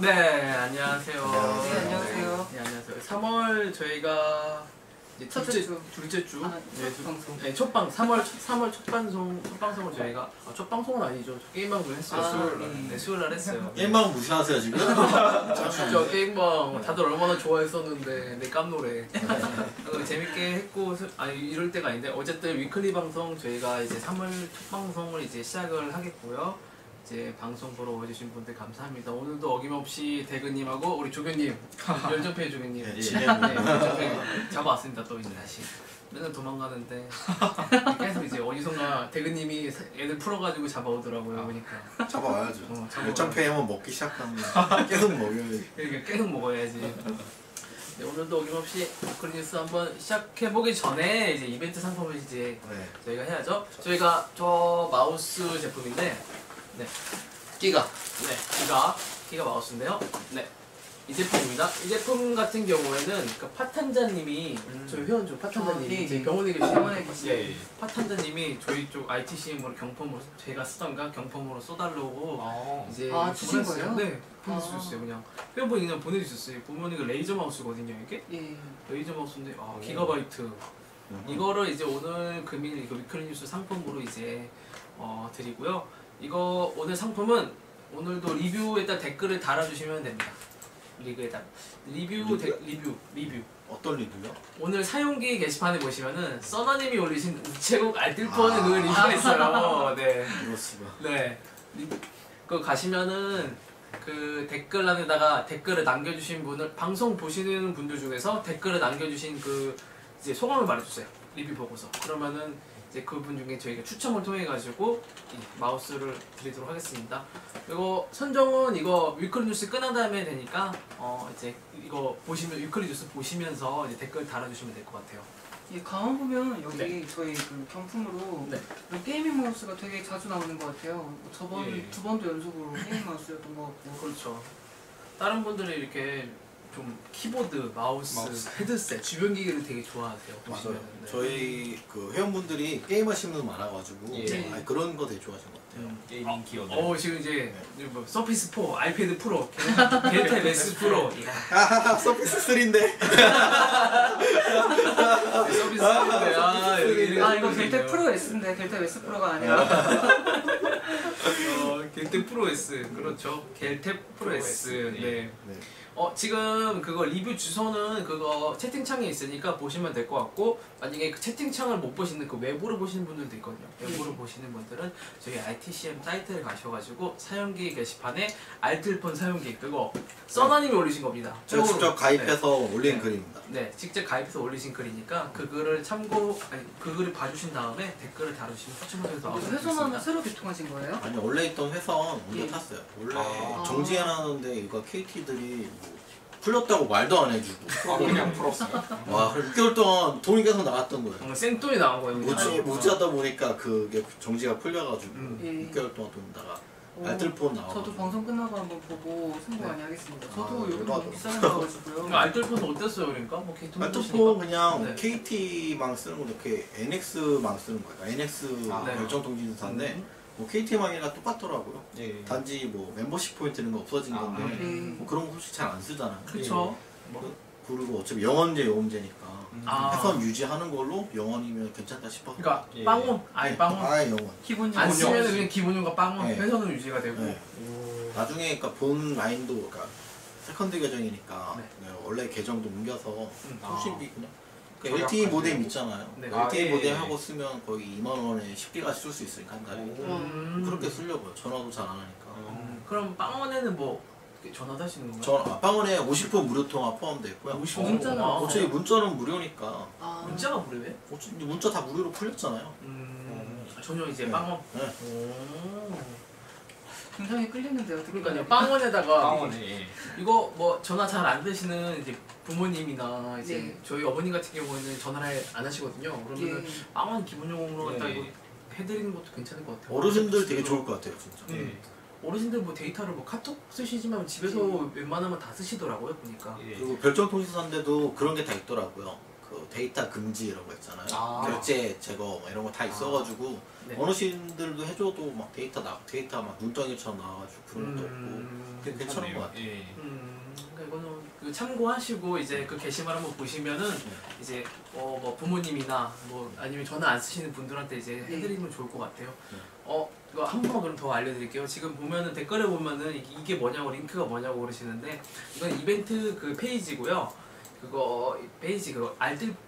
네, 안녕하세요. 네, 안녕하세요. 네, 안녕하세요. 3월 저희가 이제 둘째 주. 네, 첫 방송을 저희가 첫 방송은 아니죠. 게임방송 했어요. 수요일 날 했어요. 게임방 무시하세요 지금? 진짜 게임방 다들 얼마나 좋아했었는데 내 깜놀해. 재밌게 했고 아니 이럴 때가 아닌데 어쨌든 위클리 방송 저희가 이제 3월 첫 방송을 이제 시작을 하겠고요. 이제 방송 보러 와주신 분들 감사합니다. 오늘도 어김없이 대근님하고 우리 조교님, 열정페이 조교님, 열정페이 잡아왔습니다. 또 이제 다시 맨날 도망가는데 계속 이제 어디선가 대근님이 애들 풀어가지고 잡아오더라고요. 그러니까 잡아와야죠. 열정페이 한번 먹기 시작하면 계속 먹여야지. 그러니까 계속 먹어야지. 네, 오늘도 어김없이 위클리 뉴스 한번 시작해보기 전에 이제 이벤트 상품을 이제 저희가 해야죠. 저희가 저 마우스 제품인데. 네, 기가 마우스인데요. 네, 이 제품입니다. 이 제품 같은 경우에는 그 파탄자님이 저희 회원 중 파탄자님이 제 병원에 계신 파탄자님이 저희 쪽 ITCM으로 경품으로 제가 쓰던가 경품으로 쏘달라고 이제 주신 거예요? 네, 보내주셨어요. 그냥 회원분이 그냥 보내주셨어요. 보면 이거 레이저 마우스거든요, 이게. 레이저 마우스인데 기가바이트. 이거를 이제 오늘 금일 이거 위클리 뉴스 상품으로 이제 드리고요. 이거 오늘 상품은 오늘도 리뷰에다 댓글을 달아주시면 됩니다. 리뷰에다 리뷰. 어떤 리뷰요? 오늘 사용기 게시판에 보시면은 써너님이 올리신 우체국 알뜰폰 그 리뷰가 있어요. 네. 네. 그 가시면은 그 댓글란에다가 댓글을 남겨주신 분을 방송 보시는 분들 중에서 댓글을 남겨주신 그 이제 소감을 말해주세요. 리뷰 보고서. 그러면은 이제 그분 중에 저희가 추첨을 통해 가지고 마우스를 드리도록 하겠습니다. 이거 선정은 이거 위클리 뉴스 끝난 다음에 되니까 이제 이거 보시면 위클리 뉴스 보시면서 이제 댓글 달아주시면 될 것 같아요. 가만 보면 여기 저희 그 경품으로 이 게이밍 마우스가 되게 자주 나오는 것 같아요. 저번 두 번도 연속으로 게이밍 마우스였던 것 같고. 그렇죠. 다른 분들이 이렇게 좀 키보드, 마우스, 헤드셋, 주변 기기를 되게 좋아하세요. 맞아요. 저희 그 회원분들이 게임하시는 분 많아가지고 그런 거 되게 좋아하시는 것 같아요. 게이밍 키워드. 지금 이제 뭐 서피스 4, 아이패드 프로, 델타 메스 프로. 서피스 3인데. 서피스 3인데. 이거 델타 프로 S인데 델타 메스 프로가 아니라. 겔텍 프로 S. 그렇죠. 겔텍 프로 S. 네. 지금 그거 리뷰 주소는 그거 채팅창에 있으니까 보시면 될 것 같고, 만약에 그 채팅창을 못 보시는 그 외부로 보시는 분들도 있거든요. 외부로 보시는 분들은 저희 ITCM 사이트에 가셔가지고 사용기 게시판에 알뜰폰 사용기 그거 써나님이 올리신 겁니다. 제가 직접 가입해서 올린 글입니다. 네, 직접 가입해서 올리신 글이니까 그 글을 그 글을 봐주신 다음에 댓글을 달아주시면 추첨을 통해서 회선하면 새로 개통하신 거예요? 아니 원래 있던 회선 옮겨 탔어요. 원래 정지해놨는데 이거 KT들이 풀렸다고 말도 안 해주고 그냥 풀었어요. 와 6개월 동안 돈이 계속 나갔던 거예요. 생돈이 나온 거예요. 뭐지 하다 보니까 그게 정지가 풀려가지고 6개월 동안 돈 나가 알뜰폰 나와. 저도 방송 끝나고 한번 보고 승부 많이 하겠습니다. 저도 여기 너무 비싸게 나와가지고요. 알뜰폰은 어땠어요, 그러니까? 뭐 알뜰폰 그냥 KT망 쓰는 건데 그게 NX망 쓰는 거예요. NX 결정통신사인데 뭐 KT망이랑 똑같더라고요. 단지 뭐 멤버십 포인트 이런 거 없어진 건데 뭐 그런 거 솔직히 잘 안 쓰잖아요. 그렇죠. 그리고 어차피 영원제 요금제니까 회선 유지하는 걸로 영원이면 괜찮다 싶어서. 그러니까 빵원, 빵원. 아예 영원. 기본용. 안 쓰면 그냥 기본용과 빵원, 회선은 유지가 되고. 나중에 그러니까 본 라인도 그러니까 세컨드 계정이니까 원래 계정도 옮겨서 솔직히 그냥 LTE 모뎀 있잖아요. LTE 모뎀 하고 쓰면 거의 2만원에 10기가 쓸 수 있으니까 한 달에. 그렇게 쓰려고요. 전화도 잘 안 하니까. 그럼 빵원에는 뭐 전화도 하시는 건가요? 빵원에 50% 무료 통화 포함되어 있고요. 50% 문자는 어차피 문자는 무료니까. 문자가 무료예요? 어차피 문자 다 무료로 풀렸잖아요. 전혀 이제 빵원. 굉장히 끌리는데요. 그러니까요. 빵원에다가 빵원에 이거 뭐 전화 잘 안 되시는 이제 부모님이나 이제 저희 어머님 같은 경우에는 전화를 안 하시거든요. 그러면 빵원 기본용으로 갖다 이거 해드리는 것도 괜찮을 것 같아요. 어르신들 되게 좋을 것 같아요, 진짜. 어르신들 뭐 데이터를 뭐 카톡 쓰시지만 집에서 웬만하면 다 쓰시더라고요, 보니까. 그리고 별정통신사인데도 그런 게 다 있더라고요. 그 데이터 금지 이런 거 있잖아요. 결제 제거 이런 거 다 있어가지고 네. 어르신들도 해줘도 막 데이터 막 눈덩이처럼 나와가지고 그런 것도 없고 되게 괜찮은 것 같아요. 그러니까 이거는 그 참고하시고 이제 그 게시물 한번 보시면은 이제 뭐 부모님이나 뭐 아니면 전화 안 쓰시는 분들한테 이제 해드리면 좋을 것 같아요. 이거 한 번만 그럼 더 알려드릴게요. 지금 보면은 댓글에 보면은 이게 뭐냐고 링크가 뭐냐고 그러시는데 이건 이벤트 그 페이지고요. 그거 페이지 그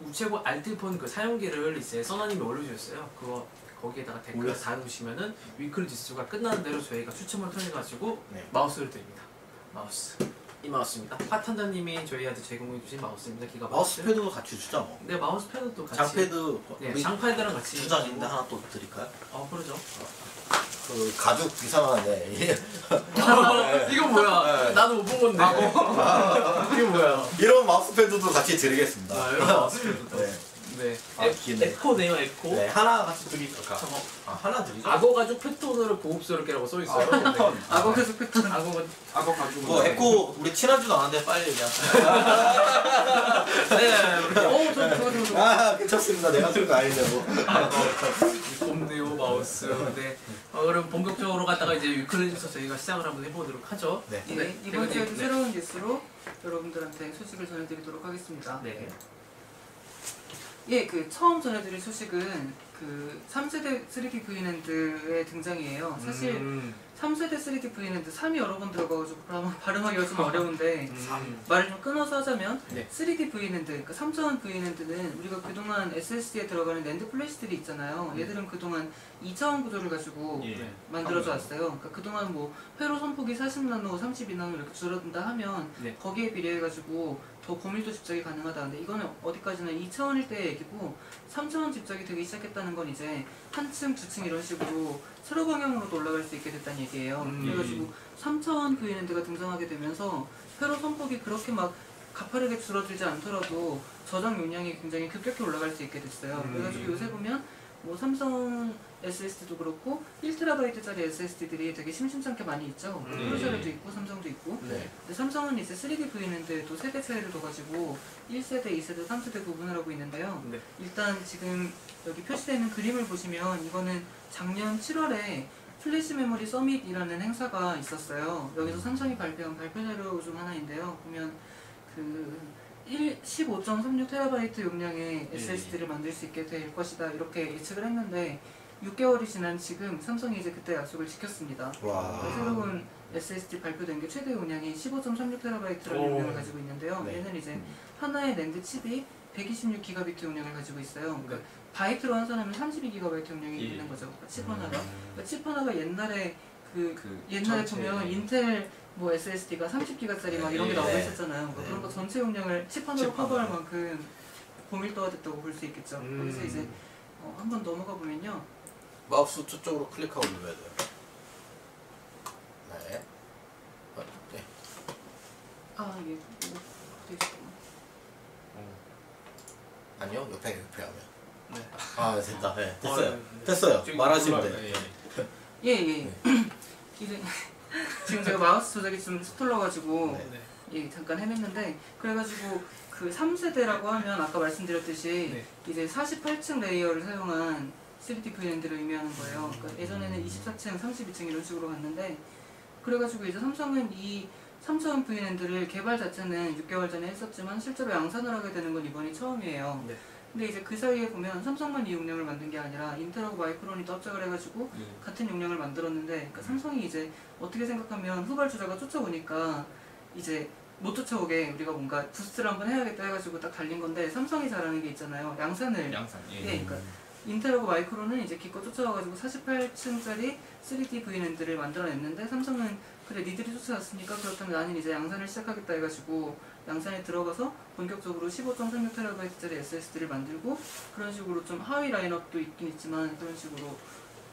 우체국 알뜰폰 그 사용기를 이제 써나님이 올려주셨어요. 그거 거기에다가 댓글을 달아주시면은 위클리 지수가 끝나는 대로 저희가 추첨을 통해가지고 마우스를 드립니다. 이 마우스입니다. 파탄자님이 저희한테 제공해주신 마우스입니다. 기가 마우스패드도 같이 주죠 뭐. 네, 마우스패드도 같이. 장패드. 장패드랑 같이. 두 장인데 하나 또 드릴까요? 그러죠. 그 가죽 이상한데. 이거 뭐야? 나도 못 본 건데. 이거 뭐야? 이런 마우스패드도 같이 드리겠습니다. 이런 마우스패드도. 네. 에코네요, 에코. 네, 하나 같이 드릴까? 하나 드리죠. 악어 가죽 패턴으로 고급스럽게라고 써 있어요. 악어 가죽 패턴. 악어 가죽. 에코 우리 친하지도 않은데 빨리 얘기하세요. 좋아. 괜찮습니다. 내가 쓸 거 아닌데 뭐. 곰네요 마우스. 네. 그럼 본격적으로 갔다가 이제 위클리에서 저희가 시작을 한번 해보도록 하죠. 네. 이번 주에도 새로운 뉴스로 여러분들한테 소식을 전해드리도록 하겠습니다. 네. 그 처음 전해드릴 소식은 그 3세대 3D V랜드의 등장이에요. 사실 3세대 3D V랜드 3이 여러 번 들어가가지고 발음하기가 좀 어려운데 말을 좀 끊어서 하자면 3D V랜드, 그러니까 3차원 V랜드는 우리가 그동안 SSD에 들어가는 랜드 플래시들이 있잖아요. 얘들은 그동안 2차원 구조를 가지고 만들어져 왔어요. 그러니까 그동안 뭐 회로 선폭이 40나노, 32나노 이렇게 줄어든다 하면 거기에 비례해가지고 더 고밀도 집적이 가능하다. 근데 이거는 어디까지나 2차원일 때의 얘기고 3차원 집적이 되기 시작했다는 건 이제 한 층, 두 층 이런 식으로 세로 방향으로도 올라갈 수 있게 됐다는 얘기예요. 그래가지고 3차원 V랜드가 등장하게 되면서 회로 선폭이 그렇게 막 가파르게 줄어들지 않더라도 저장 용량이 굉장히 급격히 올라갈 수 있게 됐어요. 그래가지고 요새 보면 뭐 삼성 SSD도 그렇고 1TB짜리 SSD들이 되게 심심찮게 많이 있죠. 프로셀도 있고 삼성도 있고. 근데 삼성은 이제 3D V랜드에도 세대 차이를 둬가지고 1세대, 2세대, 3세대 구분을 하고 있는데요. 일단 지금 여기 표시되어 있는 그림을 보시면 이거는 작년 7월에 플래시 메모리 서밋이라는 행사가 있었어요. 여기서 삼성이 발표한 발표 자료 중 하나인데요. 보면 그 15.36TB 용량의 SSD를 만들 수 있게 될 것이다 이렇게 예측을 했는데 6개월이 지난 지금 삼성이 이제 그때 약속을 지켰습니다. 새로운 SSD 발표된 게 최대 용량이 15.36TB라는 용량을 가지고 있는데요. 얘는 이제 하나의 랜드 칩이 126GB 용량을 가지고 있어요. 그러니까 바이트로 환산하면 32GB 용량이 있는 거죠. 그러니까 칩 하나가. 그러니까 칩 하나가 옛날에 옛날에 보면 인텔 뭐 SSD가 30기가짜리 막 이런 게 나오고 있었잖아요. 그러니까 그런 거 전체 용량을 칩 하나로 커버할 만큼 고밀도가 됐다고 볼 수 있겠죠. 거기서 이제 한번 넘어가 보면요. 마우스 저쪽으로 클릭하고 눌러야 돼요. 네. 이게 뭐 어디 있었구나. 아니요, 옆에 하면. 됐다. 됐어요. 됐어요. 말하시면 돼요. 이제 지금 제가 마우스 조작이 좀 서툴러가지고 잠깐 헤맸는데 그래가지고 그 3세대라고 하면 아까 말씀드렸듯이 이제 48층 레이어를 사용한 3D V랜드를 의미하는 거예요. 그러니까 예전에는 24층, 32층 이런 식으로 갔는데 그래가지고 이제 삼성은 이 3차원 V랜드를 개발 자체는 6개월 전에 했었지만 실제로 양산을 하게 되는 건 이번이 처음이에요. 근데 이제 그 사이에 보면 삼성만 이 용량을 만든 게 아니라 인텔하고 마이크론이 또 합작을 해가지고 같은 용량을 만들었는데 그러니까 삼성이 이제 어떻게 생각하면 후발주자가 쫓아오니까 이제 못 쫓아오게 우리가 뭔가 부스트를 한번 해야겠다 해가지고 딱 달린 건데 삼성이 잘하는 게 있잖아요. 양산을. 그러니까 인텔하고 마이크론은 이제 기껏 쫓아와가지고 48층짜리 3D V랜드를 만들어냈는데 삼성은 그래 니들이 쫓아왔으니까 그렇다면 나는 이제 양산을 시작하겠다 해가지고 양산에 들어가서 본격적으로 15.36TB짜리 SSD를 만들고 그런 식으로 좀 하위 라인업도 있긴 있지만 그런 식으로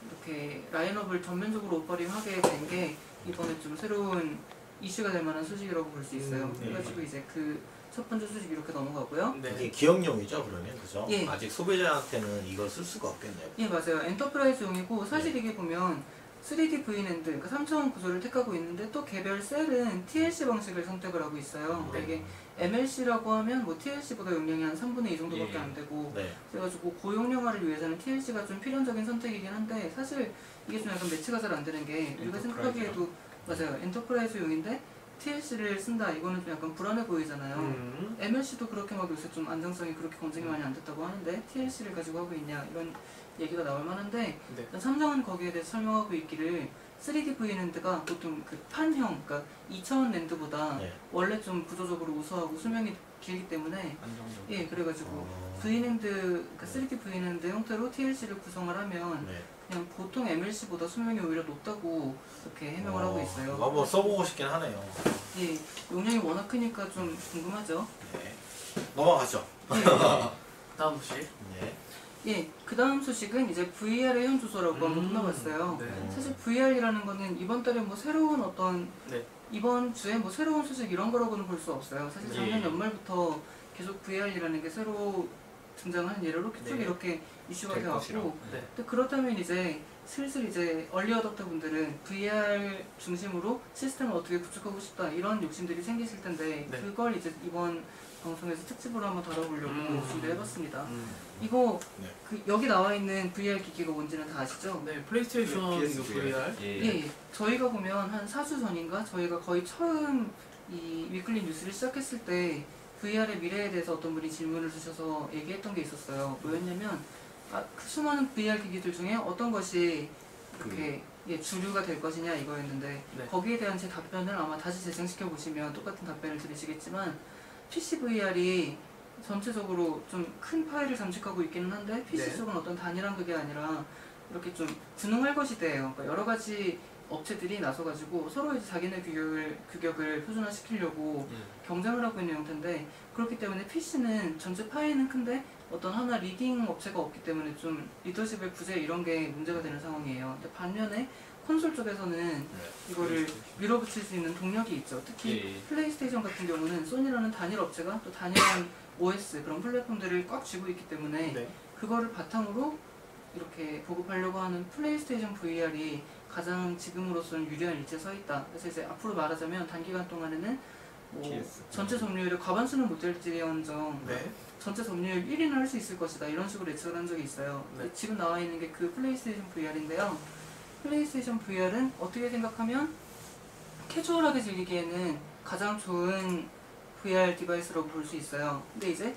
이렇게 라인업을 전면적으로 오퍼링하게 된 게 이번에 좀 새로운 이슈가 될 만한 소식이라고 볼 수 있어요. 그래가지고 이제 그 첫 번째 소식 이렇게 넘어가고요. 이게 기업용이죠, 그러면 그죠? 아직 소비자한테는 이걸 쓸 수가 없겠네요. 맞아요. 엔터프라이즈용이고 사실 이게 보면 3D V랜드, 그러니까 3차원 구조를 택하고 있는데 또 개별 셀은 TLC 방식을 선택을 하고 있어요. 그러니까 이게 MLC라고 하면 뭐 TLC보다 용량이 한 3분의 2 정도밖에 안 되고 그래가지고 고용량화를 위해서는 TLC가 좀 필연적인 선택이긴 한데 사실 이게 좀 약간 매치가 잘 안 되는 게 우리가 생각하기에도 맞아요. 엔터프라이즈용인데 TLC를 쓴다 이거는 좀 약간 불안해 보이잖아요. MLC도 그렇게 막 요새 좀 안정성이 그렇게 검증이 많이 안 됐다고 하는데 TLC를 가지고 하고 있냐 이런 얘기가 나올 만한데 삼성은 거기에 대해서 설명하고 있기를 3D V랜드가 보통 그 판형, 그러니까 2차원 랜드보다 원래 좀 구조적으로 우수하고 수명이 길기 때문에 예 그래가지고 V랜드, 그러니까 3D V랜드 형태로 TLC를 구성을 하면 그냥 보통 MLC보다 수명이 오히려 높다고 그렇게 해명을 하고 있어요. 한번 써보고 싶긴 하네요. 예, 용량이 워낙 크니까 좀 궁금하죠. 네. 넘어가죠. 다음 소식. 예, 그 다음 소식은 이제 VR의 현 주소라고 한번 끝나봤어요. 사실 VR이라는 거는 이번 달에 뭐 새로운 어떤 이번 주에 뭐 새로운 소식 이런 거라고는 볼 수 없어요. 사실 작년 연말부터 계속 VR이라는 게 새로 등장하는 예로 쭉 이렇게 이슈가 되었고 또 그렇다면 이제 슬슬 이제 얼리 어댑터 분들은 VR 중심으로 시스템을 어떻게 구축하고 싶다 이런 욕심들이 생기실 텐데 그걸 이제 이번 방송에서 특집으로 한번 다뤄보려고 준비해봤습니다. 이거 그 여기 나와 있는 VR 기기가 뭔지는 다 아시죠? 네, 플레이스테이션 VR. 예, 저희가 보면 한 4주 전인가 저희가 거의 처음 이 위클리 뉴스를 시작했을 때 VR의 미래에 대해서 어떤 분이 질문을 주셔서 얘기했던 게 있었어요. 뭐였냐면 그 수많은 VR 기기들 중에 어떤 것이 이렇게 주류가 될 것이냐 이거였는데 거기에 대한 제 답변을 아마 다시 재생시켜 보시면 똑같은 답변을 들으시겠지만 PC VR이 전체적으로 좀 큰 파일을 잠식하고 있기는 한데 PC 쪽은 어떤 단일한 그게 아니라 이렇게 좀 분홍할 것이대요. 그러니까 여러 가지 업체들이 나서가지고 서로 이제 자기네 규격을 표준화시키려고 경쟁을 하고 있는 형태인데 그렇기 때문에 PC는 전체 파일은 큰데 어떤 하나 리딩 업체가 없기 때문에 좀 리더십의 부재 이런 게 문제가 되는 상황이에요. 근데 반면에 콘솔 쪽에서는 이거를 밀어붙일 수 있는 동력이 있죠. 특히 플레이스테이션 같은 경우는 소니라는 단일 업체가 또 단일한 OS 그런 플랫폼들을 꽉 쥐고 있기 때문에 그거를 바탕으로 이렇게 보급하려고 하는 플레이스테이션 VR이 가장 지금으로서는 유리한 위치에 서 있다. 그래서 이제 앞으로 말하자면 단기간 동안에는 뭐 전체 점유율의 과반수는 못 될지언정 전체 점유율 1위는 할 수 있을 것이다. 이런 식으로 예측을 한 적이 있어요. 지금 나와 있는 게 그 플레이스테이션 VR인데요. 플레이스테이션 VR은 어떻게 생각하면 캐주얼하게 즐기기에는 가장 좋은 VR 디바이스라고 볼 수 있어요. 근데 이제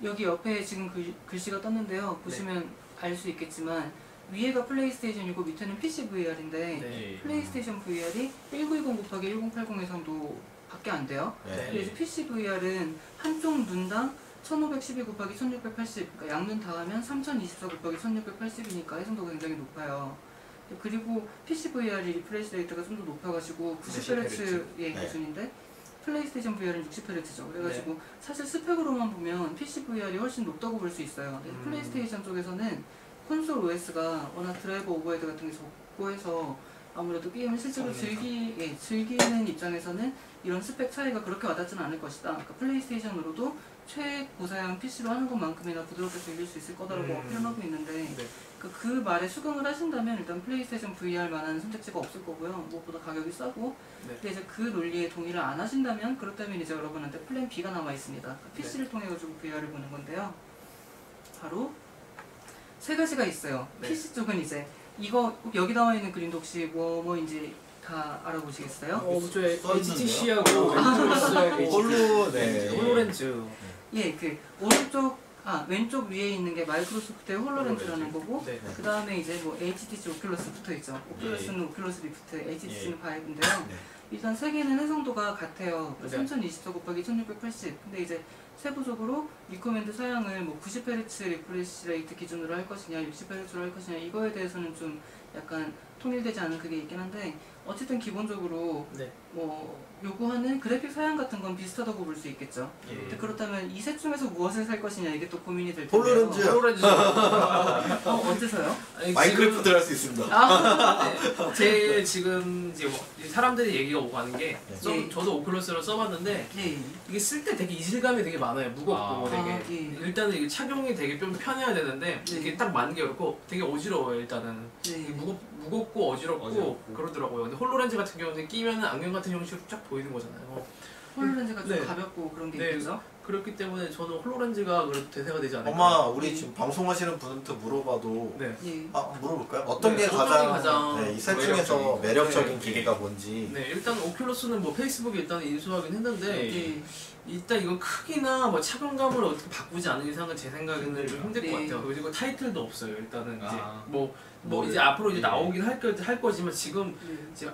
여기 옆에 지금 글씨가 떴는데요. 보시면 알 수 있겠지만 위에가 플레이스테이션이고 밑에는 PC VR인데 플레이스테이션 VR이 1920 곱하기 1080 해상도 밖에 안 돼요. 그래서 PC VR은 한쪽 눈당 1512 곱하기 1680 그러니까 양눈 다 하면 3024 곱하기 1680이니까 해상도가 굉장히 높아요. 그리고 PC VR이 리프레시 레이트가 좀 더 높아가지고 90Hz의 기준인데 플레이스테이션 VR은 60Hz죠. 그래가지고 사실 스펙으로만 보면 PC VR이 훨씬 높다고 볼 수 있어요. 플레이스테이션 쪽에서는 콘솔 OS가 워낙 드라이버 오버헤드 같은 게 적고 해서 아무래도 게임을 실제로 즐기는 입장에서는 이런 스펙 차이가 그렇게 와닿지는 않을 것이다. 그러니까 플레이스테이션으로도 최고사양 PC로 하는 것만큼이나 부드럽게 즐길 수 있을 거다라고 어필하고 있는데 그 말에 수긍을 하신다면 일단 플레이스테이션 VR만한 선택지가 없을 거고요. 무엇보다 가격이 싸고 근데 이제 그 논리에 동의를 안 하신다면 그렇다면 이제 여러분한테 플랜 B가 남아 있습니다. 그러니까 PC를 통해 가지고 VR을 보는 건데요. 바로 세 가지가 있어요. PC 쪽은 이제 이거 여기 나와 있는 그림도 혹시 뭐인지 다 알아보시겠어요? HTC하고 홀로렌즈. 예, 그 왼쪽 위에 있는 게 마이크로소프트의 홀로렌즈라는 거고 그 다음에 이제 뭐 HTC 오큘러스 붙어 있죠. 오큘러스는 오큘러스 리프트, HTC는 바이브인데요. 일단 세 개는 해상도가 같아요. 3024 곱하기 1680. 근데 이제 세부적으로 리코멘드 사양을 뭐 90Hz 리프레시 레이트 기준으로 할 것이냐 60Hz로 할 것이냐 이거에 대해서는 좀 약간 통일되지 않은 그게 있긴 한데 어쨌든 기본적으로 뭐 요구하는 그래픽 사양 같은 건 비슷하다고 볼 수 있겠죠. 근데 그렇다면 이 셋 중에서 무엇을 살 것이냐 이게 또 고민이 될 텐데요. 홀로렌즈. 어째서요? 마인크래프트를 할 수 있습니다. 제일 지금 이제 사람들이 얘기가 오가는 게 네. 저도 오큘러스를 써봤는데 네. 이게 쓸 때 되게 이질감이 되게 많아요. 무겁고 되게 네. 일단은 이게 착용이 되게 좀 편해야 되는데 네. 이게 딱 맞는 게 어렵고 되게 어지러워요. 일단은 네. 이게 무겁고 어지럽고 그러더라고요. 근데 홀로렌즈 같은 경우는 끼면은 안경 같은 형식으로 쫙 보이는 거잖아요. 홀로렌즈가 좀 네. 가볍고 그런 게 네. 있죠. 그렇기 때문에 저는 홀로렌즈가 그래도 대세가 되지 않을까. 아마 우리 지금 방송하시는 분한테 물어봐도 네. 예. 물어볼까요? 어떤 네, 게 어떤 가장 게 이 셋 중에서 매력적인 네. 기계가 뭔지. 네, 일단 오큘러스는 뭐 페이스북에 일단 인수하긴 했는데 예. 일단 이건 크기나 뭐 착용감을 어떻게 바꾸지 않는 이상은 제 생각에는 좀 힘들 것 네. 같아요. 그리고 타이틀도 없어요. 일단은 이제 아. 뭐 이제 앞으로 이제 나오긴 할 거지만 지금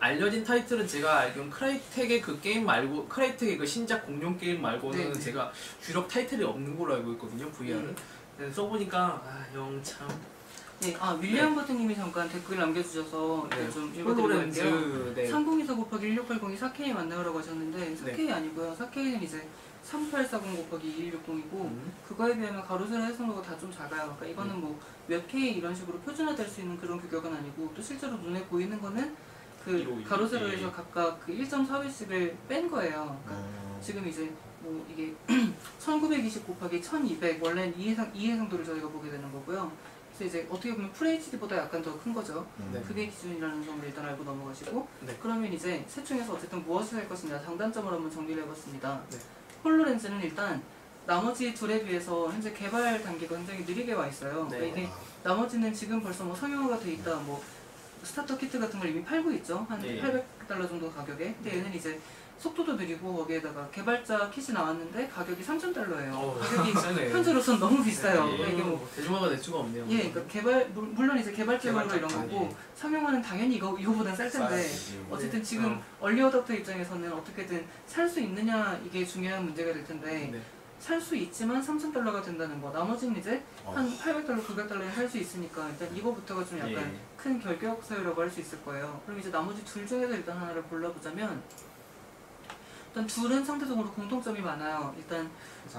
알려진 타이틀은 제가 알기로는 크라이텍의 그 게임 말고 크라이텍의 그 신작 공룡 게임 말고는 네. 제가 주력 타이틀이 없는 걸로 알고 있거든요. VR은. 써보니까 영 참. 네, 윌리엄 버튼님이 잠깐 댓글 남겨주셔서 네. 좀 읽어드리려고 할게요. 네. 3024 곱하기 1680이 4K 맞나요라고 하셨는데 4K 아니고요. 4K는 이제 3840 곱하기 2160이고 그거에 비하면 가로세로 해상도가 다 좀 작아요. 그러니까 이거는 뭐 몇 K 이런 식으로 표준화될 수 있는 그런 규격은 아니고 또 실제로 눈에 보이는 거는 그 가로세로에서 각각 그 1.4배씩을 뺀 거예요. 그러니까 지금 이제 뭐 이게 1920 곱하기 1200 원래는 이 해상도를 저희가 보게 되는 거고요. 그래서 이제 어떻게 보면 FHD보다 약간 더 큰 거죠. 네. 그게 기준이라는 점을 일단 알고 넘어가시고 네. 그러면 이제 셋 중에서 어쨌든 무엇을 할 것이냐 장단점을 한번 정리를 해봤습니다. 네. 홀로렌즈는 일단 나머지 둘에 비해서 현재 개발 단계가 굉장히 느리게 와 있어요. 네. 그러니까 이게 나머지는 지금 벌써 뭐 상용화가 돼 있다, 뭐 스타터 키트 같은 걸 이미 팔고 있죠. 한 네. $800 정도 가격에. 근데 얘는 이제 속도도 느리고 거기에다가 개발자 킷이 나왔는데 가격이 $3,000예요. 가격이 현재로선 너무 비싸요. 네. 그러니까 이게 뭐 대중화가 될 수가 없네요. 예, 그러니까 물론 이제 개발적으로 이런 거고 상용화는 당연히 이거보단 쌀 텐데 어쨌든 지금 얼리 어답터 입장에서는 어떻게든 살 수 있느냐 이게 중요한 문제가 될 텐데 네. 살 수 있지만 $3,000가 된다는 거. 나머지는 이제 한 $800, $900에 살 수 있으니까 일단 이거부터가 좀 약간 큰 결격 사유라고 할 수 있을 거예요. 그럼 이제 나머지 둘 중에서 일단 하나를 골라보자면 일단 둘은 상대적으로 공통점이 많아요. 일단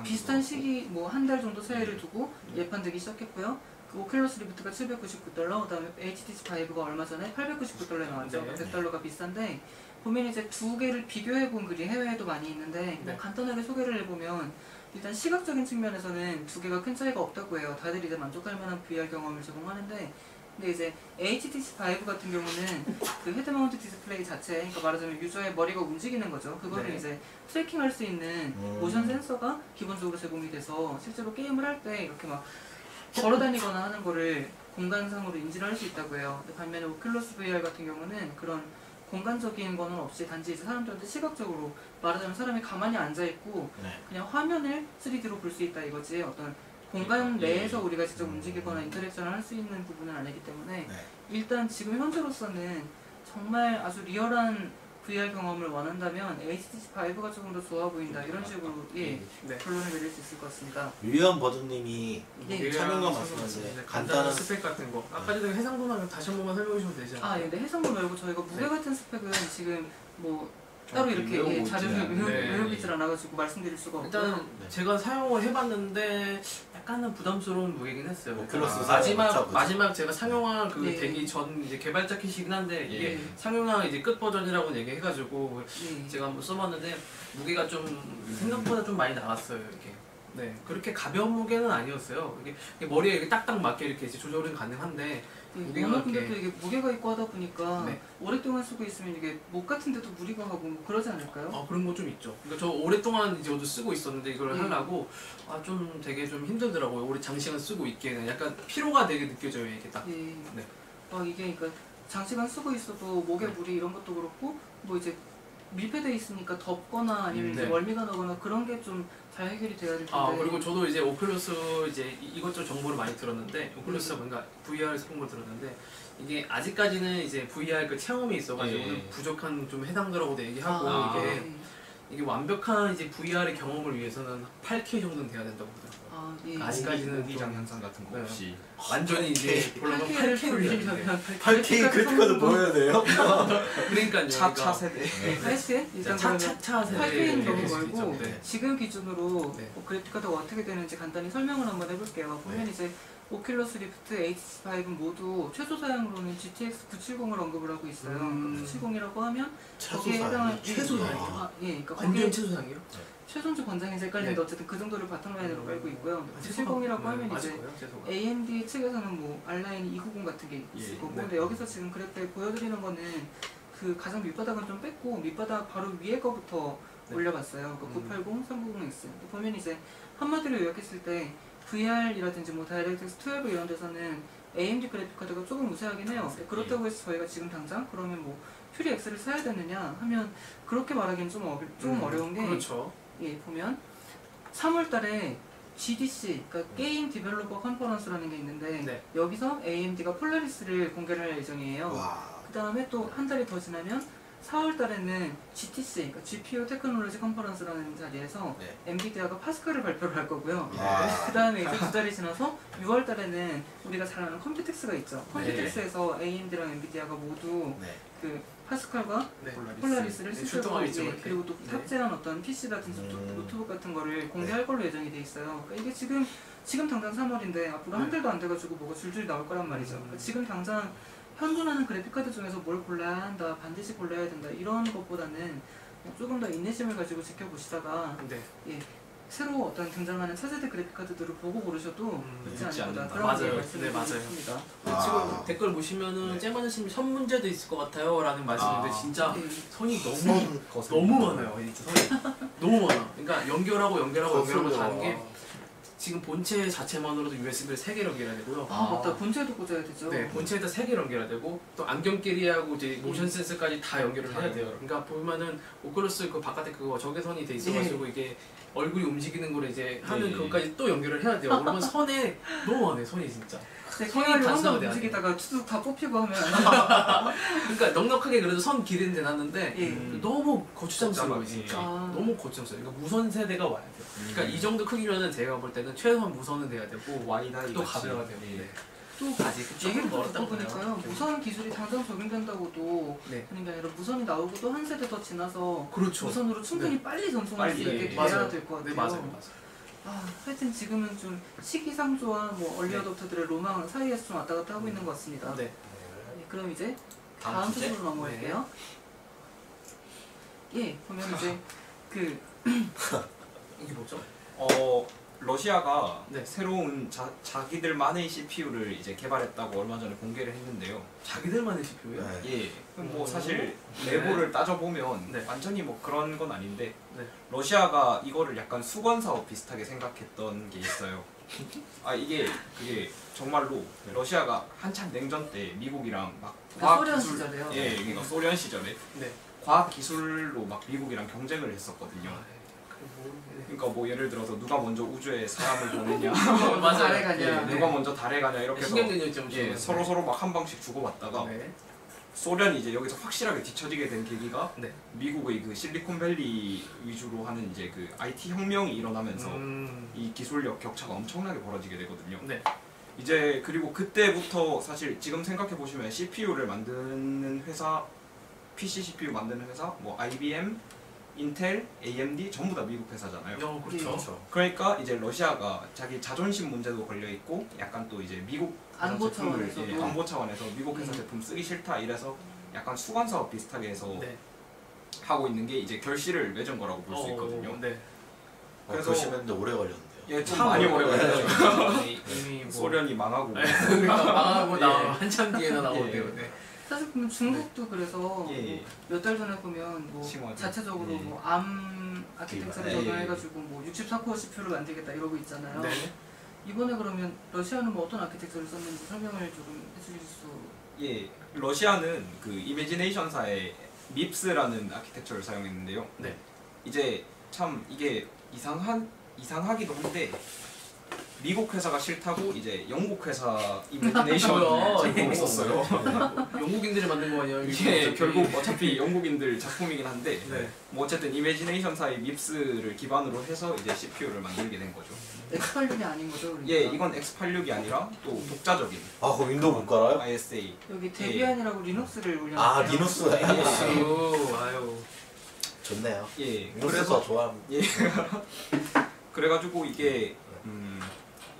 비슷한 시기 뭐 한 달 정도 차이를 두고 예판되기 시작했고요. 그 오큘러스 리프트가 $799, 그다음에 HTC 바이브가 얼마 전에 $899에 나왔죠. 네. $100가 비싼데 보면 이제 두 개를 비교해 본 글이 해외에도 많이 있는데 그냥 간단하게 소개를 해보면 일단 시각적인 측면에서는 두 개가 큰 차이가 없다고 해요. 다들 이제 만족할 만한 VR 경험을 제공하는데 근데 이제 HTC 바이브 같은 경우는 그 헤드 마운트 디스플레이 자체, 그러니까 말하자면 유저의 머리가 움직이는 거죠. 그거를 이제 트래킹할 수 있는 모션 센서가 기본적으로 제공이 돼서 실제로 게임을 할 때 이렇게 막 걸어다니거나 하는 거를 공간상으로 인지를 할 수 있다고 해요. 근데 반면에 오큘러스 VR 같은 경우는 그런 공간적인 거는 없이 단지 이제 사람들한테 시각적으로 말하자면 사람이 가만히 앉아있고 그냥 화면을 3D로 볼 수 있다 이거지 어떤 공간 내에서 우리가 직접 움직이거나 인터랙션을 할 수 있는 부분은 아니기 때문에 일단 지금 현재로서는 정말 아주 리얼한 VR 경험을 원한다면 HTC 바이브가 조금 더 좋아 보인다 이런 식으로 결론을 내릴 수 있을 것 같습니다. 윌리엄 버든님이 착용감 말씀하셨는데 간단한 스펙 같은 거 아까 전에 해상도만 다시 한 번만 설명해 주시면 되지 않나요? 근데 해상도 말고 저희가 무게 같은 스펙은 지금 뭐 따로 이렇게 자료를 외우기질 않아가지고 말씀드릴 수가 없고요. 일단 제가 사용을 해봤는데 약간은 부담스러운 무게긴 했어요. 오큘러스 마지막 제가 상용화 되기 전 이제 개발자 킷이긴 한데 이게 상용화 이제 끝 버전이라고 얘기해가지고 제가 한번 써봤는데 무게가 좀 생각보다 좀 많이 나갔어요 이게. 네, 그렇게 가벼운 무게는 아니었어요. 이게 머리에 이렇게 딱딱 맞게 이렇게 조절은 가능한데 워낙 근데 또 이게 무게가 있고 하다 보니까 오랫동안 쓰고 있으면 이게 목 같은 데도 무리가 가고 뭐 그러지 않을까요? 그런 거 좀 있죠. 그러니까 저 오랫동안 이제 저도 쓰고 있었는데 이걸 하려고 좀 되게 좀 힘들더라고요. 오래 장시간 쓰고 있기에는 약간 피로가 되게 느껴져요 이게 딱. 이게 그러니까 장시간 쓰고 있어도 목에 무리 이런 것도 그렇고 뭐 이제 밀폐돼 있으니까 덥거나 아니면 이제 멀미가 나거나 그런 게 좀 잘 해결이 돼야 될 텐데. 그리고 저도 이제 오큘러스 이제 이것저것 정보를 많이 들었는데 오큘러스가 뭔가 VR 정보를 들었는데 이게 아직까지는 이제 VR 그 체험이 있어가지고는 부족한 좀 해당도라고도 얘기하고 이게 완벽한 이제 VR의 경험을 위해서는 8K 정도는 돼야 된다고 그러더라고요. 아직까지는 무기장 현상 같은 거 없이 완전히 이제 8K를 8K 그래픽카드 보여야 돼요? 그러니까요. 차차 세대. 8K? 일단 차차 세대 8K는 너무 멀고 네. 지금 기준으로 그래픽카드가 어떻게 되는지 간단히 설명을 한번 해볼게요. 보면 이제 오큘러스 리프트, HTC5 모두 최소 사양으로는 GTX 970을 언급을 하고 있어요. 970이라고 하면 거기에 해당하는 최소 사양. 예, 그러니까 완전 최소 사양이요? 최소인지 권장인지 헷갈리는데 네. 어쨌든 그 정도를 바탕라인으로 깔고 있고요. 970이라고 하면 이제 AMD 측에서는 뭐 R9 290 같은 게 있을 거고, 근데 여기서 지금 그래프에 보여드리는 거는 그 가장 밑바닥은 좀 뺐고 밑바닥 바로 위에 거부터 올려봤어요. 그 980, 390X. 보면 이제 한마디로 요약했을 때 VR이라든지 뭐 다이렉트X 12 이런 데서는 AMD 그래픽 카드가 조금 우세하긴 해요. 그렇다고 해서 저희가 지금 당장 그러면 뭐 퓨리 X를 사야 되느냐 하면 그렇게 말하기는 좀 어려운 게, 그렇죠. 예, 보면 3월달에 GDC, 그러니까 게임 디벨로퍼 컨퍼런스라는 게 있는데 네. 여기서 AMD가 폴라리스를 공개를 할 예정이에요. 그 다음에 또 한 달이 더 지나면 4월달에는 GTC, 그러니까 GPU 테크놀로지 컨퍼런스라는 자리에서 엔비디아가 파스칼을 발표를 할 거고요. 그 다음에 이제 2달이 지나서 6월달에는 우리가 잘 아는 컴퓨텍스가 있죠. 컴퓨텍스에서 AMD랑 엔비디아가 모두 그 파스칼과 폴라리스를 실제로 그리고 또 탑재한 어떤 PC라든지 노트북 같은 거를 공개할 걸로 예정이 돼 있어요. 그러니까 이게 지금 당장 3월인데 앞으로 한 달도 안 돼가지고 뭐가 줄줄이 나올 거란 말이죠. 그러니까 지금 당장 현존하는 그래픽카드 중에서 뭘 골라야 한다, 반드시 골라야 된다 이런 것보다는 조금 더 인내심을 가지고 지켜보시다가 예, 새로 어떤 등장하는 차세대 그래픽카드들을 보고 고르셔도 늦지 않는다. 그런 말씀을 드리겠습니다. 지금 댓글 보시면은 잼마저씨님 선 문제도 있을 것 같아요 라는 말씀인데 진짜 선이 너무 많아요. 진짜 선이 너무 많아. 그러니까 연결하고 다른 게 지금 본체 자체만으로도 USB를 3개를 연결해야 되고요. 맞다. 본체도 꽂아야 되죠. 네, 본체에다 3개를 연결해야 되고 또 안경끼리하고 이제 모션 센서까지 다 연결을 해야 돼요. 그러니까 보면은 오큘러스 그 바깥에 그거 적외선이 돼 있어가지고 이게 얼굴이 움직이는 걸 이제 하는 그것까지 또 연결을 해야 돼요. 그러면 선에 너무 많아요. 선이 진짜. 선이 한번 움직이다가 투둑 다 뽑히고 하면 그러니까 넉넉하게 그래도 선 기대는 되놨는데 너무 거추장스러워요 진짜. 너무 거추장스러워요. 그러니까 무선 세대가 와야 돼요. 그러니까 이 정도 크기면은 제가 볼 때는 최소한 무선은 돼야 되고 또 가벼워야 되고 또 아직 얘기를 듣고 보니까요. 무선 기술이 당장 적용된다고도 하는 게 아니라 무선이 나오고도 한 세대 더 지나서 무선으로 충분히 빨리 전송할 수 있게 돼야 될 것 같아요. 맞아요. 하여튼 지금은 좀 시기상조와 뭐 얼리 어댑터들의 로망 사이에서 좀 왔다 갔다 하고 있는 것 같습니다. 그럼 이제 다음 주제로 넘어갈게요. 예, 보면 이제 이게 뭐죠? 러시아가 새로운 자기들만의 CPU를 이제 개발했다고 얼마 전에 공개를 했는데요. 자기들만의 CPU요? 예. 뭐 사실 내부를 따져보면 완전히 뭐 그런 건 아닌데 러시아가 이거를 약간 수건 사업 비슷하게 생각했던 게 있어요. 그게 정말로 러시아가 한참 냉전 때 미국이랑 막 과학 기술, 그러니까 소련 시절에 과학 기술로 막 미국이랑 경쟁을 했었거든요. 그러니까 뭐 예를 들어서 누가 먼저 우주에 사람을 보내냐, 달에 가냐, 누가 먼저 달에 가냐 이렇게 해서 서로 막 한 방씩 주고받다가 소련이 이제 여기서 확실하게 뒤처지게 된 계기가 미국의 그 실리콘밸리 위주로 하는 이제 그 IT 혁명이 일어나면서 이 기술력 격차가 엄청나게 벌어지게 되거든요. 이제 그리고 그때부터 사실 지금 생각해 보시면 CPU를 만드는 회사, PC CPU 만드는 회사, 뭐 IBM, 인텔, AMD 전부 다 미국 회사잖아요. 그렇죠. 그러니까 이제 러시아가 자기 자존심 문제도 걸려 있고 약간 또 이제 미국 안보 차원에서도 안보 차원에서 미국 회사 제품 쓰기 싫다 이래서 약간 수건 사업 비슷하게 해서 하고 있는 게 이제 결실을 맺은 거라고 볼 수 있거든요. 그래서 결실했는데 오래 걸렸는데요. 예, 참 많이 오래 걸렸죠. 이미 소련이 망하고 망하고 한참 뒤에나 나오는데요. 사실 보면 중국도 그래서 몇 달 전에 보면 뭐 자체적으로 뭐 암 아키텍처를 적용해가지고 뭐 64코어 CPU를 만들겠다 이러고 있잖아요. 이번에 그러면 러시아는 뭐 어떤 아키텍처를 썼는지 설명을 조금 해주실 수? 러시아는 그 이미지네이션사의 MIPS라는 아키텍처를 사용했는데요. 이제 참 이게 이상하기도 한데 미국 회사가 싫다고 이제 영국 회사 이미지네이션을 제공했었어요. 영국인들이 만든 거 아니에요? 이게 결국 어차피 영국인들 작품이긴 한데 뭐 어쨌든 이미지네이션사의 MIPS를 기반으로 해서 이제 CPU를 만들게 된 거죠. X86이 아닌 거죠? 그러니까? 이건 X86이 아니라 또 독자적인. 그럼 윈도우 못 깔아요? ISA. 여기 데비안이라고 리눅스를 올려놨어요. 리눅스. 아유. 좋네요. 그래서 좋아합니다. 그래가지고 이게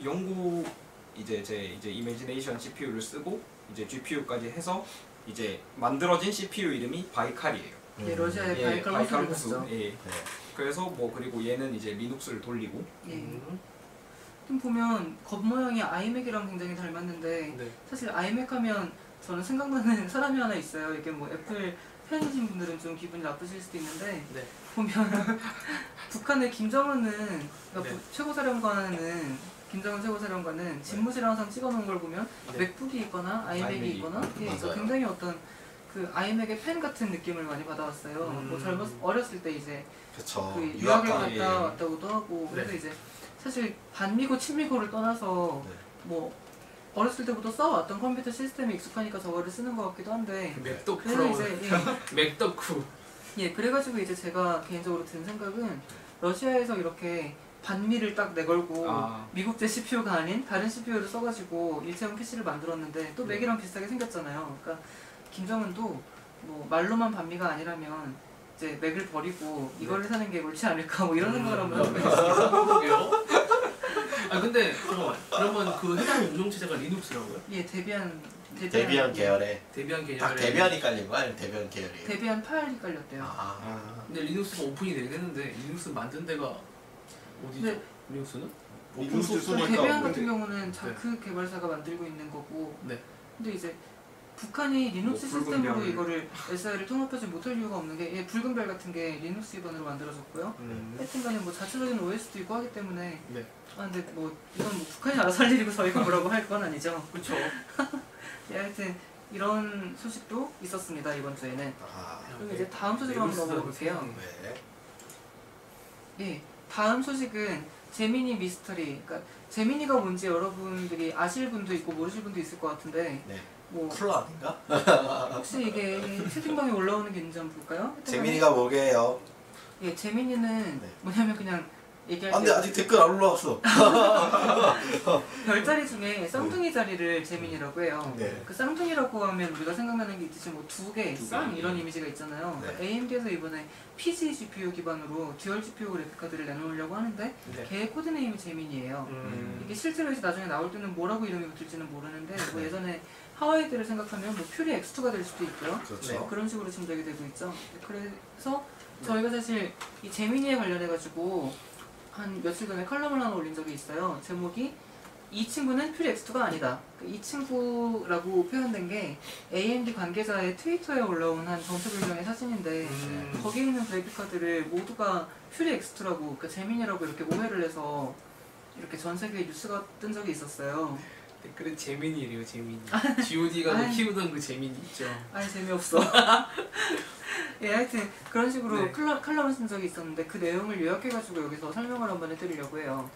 영국 이제 이제 이미지네이션 CPU를 쓰고 이제 GPU까지 해서 이제 만들어진 CPU 이름이 바이칼이에요. 네, 러시아의 바이칼 호수. 예. 그래서 뭐 그리고 얘는 이제 리눅스를 돌리고. 좀 보면 겉모양이 아이맥이랑 굉장히 닮았는데 사실 아이맥 하면 저는 생각나는 사람이 하나 있어요. 이게 뭐 애플 팬이신 분들은 좀 기분이 나쁘실 수도 있는데 보면 북한의 김정은은 그러니까 최고사령관은 김정은 최고사령관은 집무실에 항상 찍어놓은 걸 보면 맥북이 있거나 아이맥이 있거나 굉장히 어떤 그 아이맥의 팬 같은 느낌을 많이 받아왔어요. 뭐 어렸을 때 이제 그 유학을 갔다 왔다고도 하고 그래서 이제 사실 반미고 친미고를 떠나서 뭐 어렸을 때부터 써왔던 컴퓨터 시스템이 익숙하니까 저거를 쓰는 것 같기도 한데 맥덕쿠라고 맥덕쿠 그래가지고 이제 제가 개인적으로 든 생각은 러시아에서 이렇게 반미를 딱 내걸고 미국제 CPU가 아닌 다른 CPU를 써가지고 일체형 PC를 만들었는데 또 맥이랑 비슷하게 생겼잖아요. 그러니까 김정은도 뭐 말로만 반미가 아니라면 이제 맥을 버리고 이거를 사는 게 옳지 않을까 뭐 이런 생각을 한번 해보겠습니다. 아 근데 그러면 그 해당 운영체제가 리눅스라고요? 예, 데비안 계열에 데비안 데비안이 깔린 거야? 아니면 데비안 계열이에요? 데비안 8이 깔렸대요. 근데 리눅스가 오픈이 되긴 했는데 리눅스 만든 데가 어디죠? 리눅스는? 데비안 같은 경우는 자크 개발사가 만들고 있는 거고 근데 이제 북한이 리눅스 시스템으로 이거를 SI를 통합하지 못할 이유가 없는 게 붉은별 같은 게 리눅스 기반으로 만들어졌고요. 하여튼간에 뭐 자체적인 OS도 있고 하기 때문에 근데 뭐 이건 뭐 북한이 알아서 할 일이고 저희가 뭐라고 할 건 아니죠. 그렇죠. 하여튼 이런 소식도 있었습니다 이번 주에는. 그럼 이제 다음 소식으로 한번 넘어가 볼게요. 다음 소식은 제미니 미스터리. 그러니까 제미니가 뭔지 여러분들이 아실 분도 있고 모르실 분도 있을 것 같은데 뭐 쿨러 아닌가? 혹시 이게 채팅방에 올라오는 게 있는지 한번 볼까요? 제미니가 뭐게요? 제미니는 뭐냐면 그냥 얘기할 근데 아직 댓글 안 올라왔어. 별자리 중에 쌍둥이 자리를 제미니라고 해요. 그 쌍둥이라고 하면 우리가 생각나는 게 있듯이 뭐 두 개, 쌍 이런 이미지가 있잖아요. 그러니까 AMD에서 이번에 PC GPU 기반으로 듀얼 GPU 그래픽카드를 내놓으려고 하는데 걔 코드네임이 제미니예요. 이게 실제로 이제 나중에 나올 때는 뭐라고 이름이 붙을지는 모르는데 뭐 예전에 하와이드를 생각하면 뭐 퓨리 X2가 될 수도 있고요. 그런 식으로 짐작이 되고 있죠. 그래서 저희가 사실 이 제미니에 관련해가지고 한 며칠 전에 칼럼을 하나 올린 적이 있어요. 제목이 이 친구는 퓨리 X2가 아니다. 이 친구라고 표현된 게 AMD 관계자의 트위터에 올라온 한 정체불명의 사진인데 거기에 있는 그래픽카드를 모두가 퓨리 X2라고 그러니까 제미니라고 이렇게 오해를 해서 이렇게 전 세계에 뉴스가 뜬 적이 있었어요. 댓글은 제미니래요. 제미니. GOD가 뭐 키우던 그 제미니 있죠. 재미없어. 하여튼 그런 식으로 칼럼을 쓴 적이 있었는데 그 내용을 요약해가지고 여기서 설명을 한번 해드리려고 해요.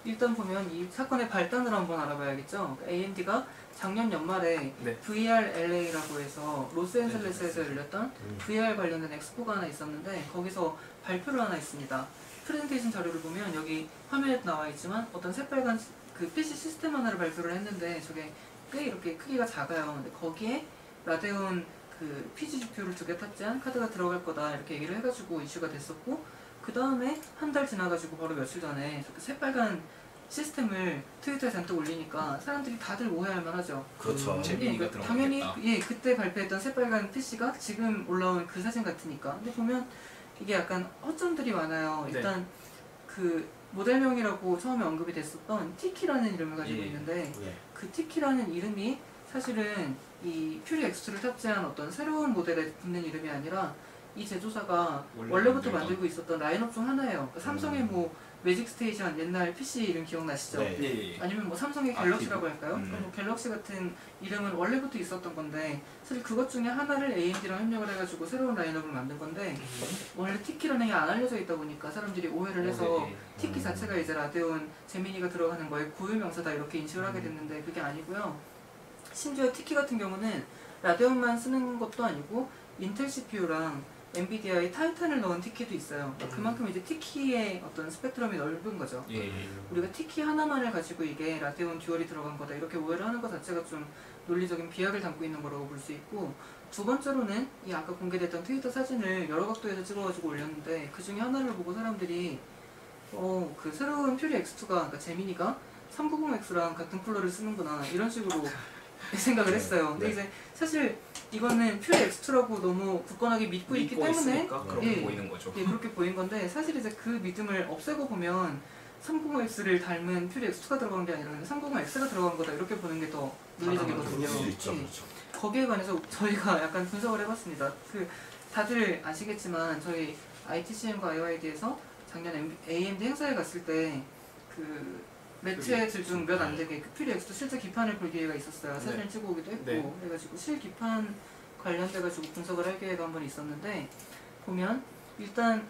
일단 보면 이 사건의 발단을 한번 알아봐야겠죠. AMD가 작년 연말에 VRLA라고 해서 로스앤젤레스에서 열렸던 VR 관련된 엑스포가 하나 있었는데 거기서 발표를 하나 있습니다. 프레젠테이션 자료를 보면 여기 화면에 나와 있지만 어떤 새빨간 그 PC 시스템 하나를 발표를 했는데 저게 꽤 이렇게 크기가 작아요. 근데 거기에 라데온 그 PC GPU를 2개 탑재한 카드가 들어갈 거다 이렇게 얘기를 해가지고 이슈가 됐었고 그 다음에 한 달 지나가지고 바로 며칠 전에 저렇게 새빨간 시스템을 트위터에 잔뜩 올리니까 사람들이 다들 오해할 만하죠. 그렇죠. 제미니가 들어가겠다. 당연히 그때 발표했던 새빨간 PC가 지금 올라온 그 사진 같으니까. 근데 보면 이게 약간 허점들이 많아요. 일단 그 모델명이라고 처음에 언급이 됐었던 티키라는 이름을 가지고 있는데 그 티키라는 이름이 사실은 이 퓨리 X2를 탑재한 어떤 새로운 모델에 붙는 이름이 아니라 이 제조사가 원래부터 만들고 있었던 라인업 중 하나예요. 그러니까 삼성의 뭐 매직 스테이션 옛날 PC 이름 기억나시죠? 아니면 뭐 삼성의 갤럭시라고 할까요? 뭐 갤럭시 같은 이름은 원래부터 있었던 건데 사실 그것 중에 하나를 AMD랑 협력을 해가지고 새로운 라인업을 만든 건데 원래 티키라는 게 안 알려져 있다 보니까 사람들이 오해를 해서 티키 자체가 이제 라데온 제미니가 들어가는 거에 고유 명사다 이렇게 인식을 하게 됐는데 그게 아니고요. 심지어 티키 같은 경우는 라데온만 쓰는 것도 아니고 인텔 CPU랑 엔비디아의 타이탄을 넣은 티키도 있어요. 그만큼 이제 티키의 어떤 스펙트럼이 넓은 거죠. 우리가 티키 하나만을 가지고 이게 라데온 듀얼이 들어간 거다 이렇게 오해를 하는 것 자체가 좀 논리적인 비약을 담고 있는 거라고 볼 수 있고 두 번째로는 이 아까 공개됐던 트위터 사진을 여러 각도에서 찍어가지고 올렸는데 그 중에 하나를 보고 사람들이 그 새로운 퓨리 X2가 그러니까 제미니가 390X랑 같은 쿨러를 쓰는구나 이런 식으로 생각을 했어요. 근데 네. 이제 사실 이거는 퓨리 X2라고 너무 굳건하게 믿고 있기 때문에 그렇게 보이는 거죠. 예, 그렇게 보인 건데 사실 이제 그 믿음을 없애고 보면 390X를 닮은 퓨리 X2가 들어간 게 아니라 390X가 들어간 거다 이렇게 보는 게 더 논리적이거든요. 그렇죠. 거기에 관해서 저희가 약간 분석을 해봤습니다. 그 다들 아시겠지만 저희 ITCM과 IYD에서 작년 AMD 행사에 갔을 때 그 매체들 중 몇 안 되게 그 퓨리 X도 실제 기판을 볼 기회가 있었어요. 사진을 찍어 오기도 했고 그래가지고 실기판 관련돼가지고 분석을 할 기회가 한 번 있었는데 보면 일단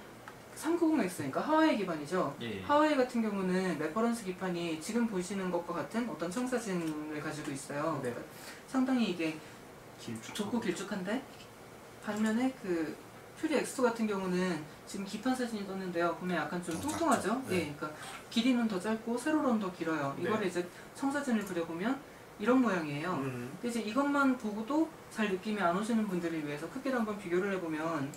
390X 그러니까 하와이 기반이죠. 하와이 같은 경우는 레퍼런스 기판이 지금 보시는 것과 같은 어떤 청사진을 가지고 있어요. 그러니까 상당히 이게 좁고 길쭉한데 반면에 그 퓨리 X2 같은 경우는 지금 기판 사진이 떴는데요. 보면 약간 좀 뚱뚱하죠? 예, 그러니까 길이는 더 짧고 세로로는 더 길어요. 이거를 이제 청사진을 그려보면 이런 모양이에요. 근데 이제 이것만 보고도 잘 느낌이 안 오시는 분들을 위해서 크기를 한번 비교를 해보면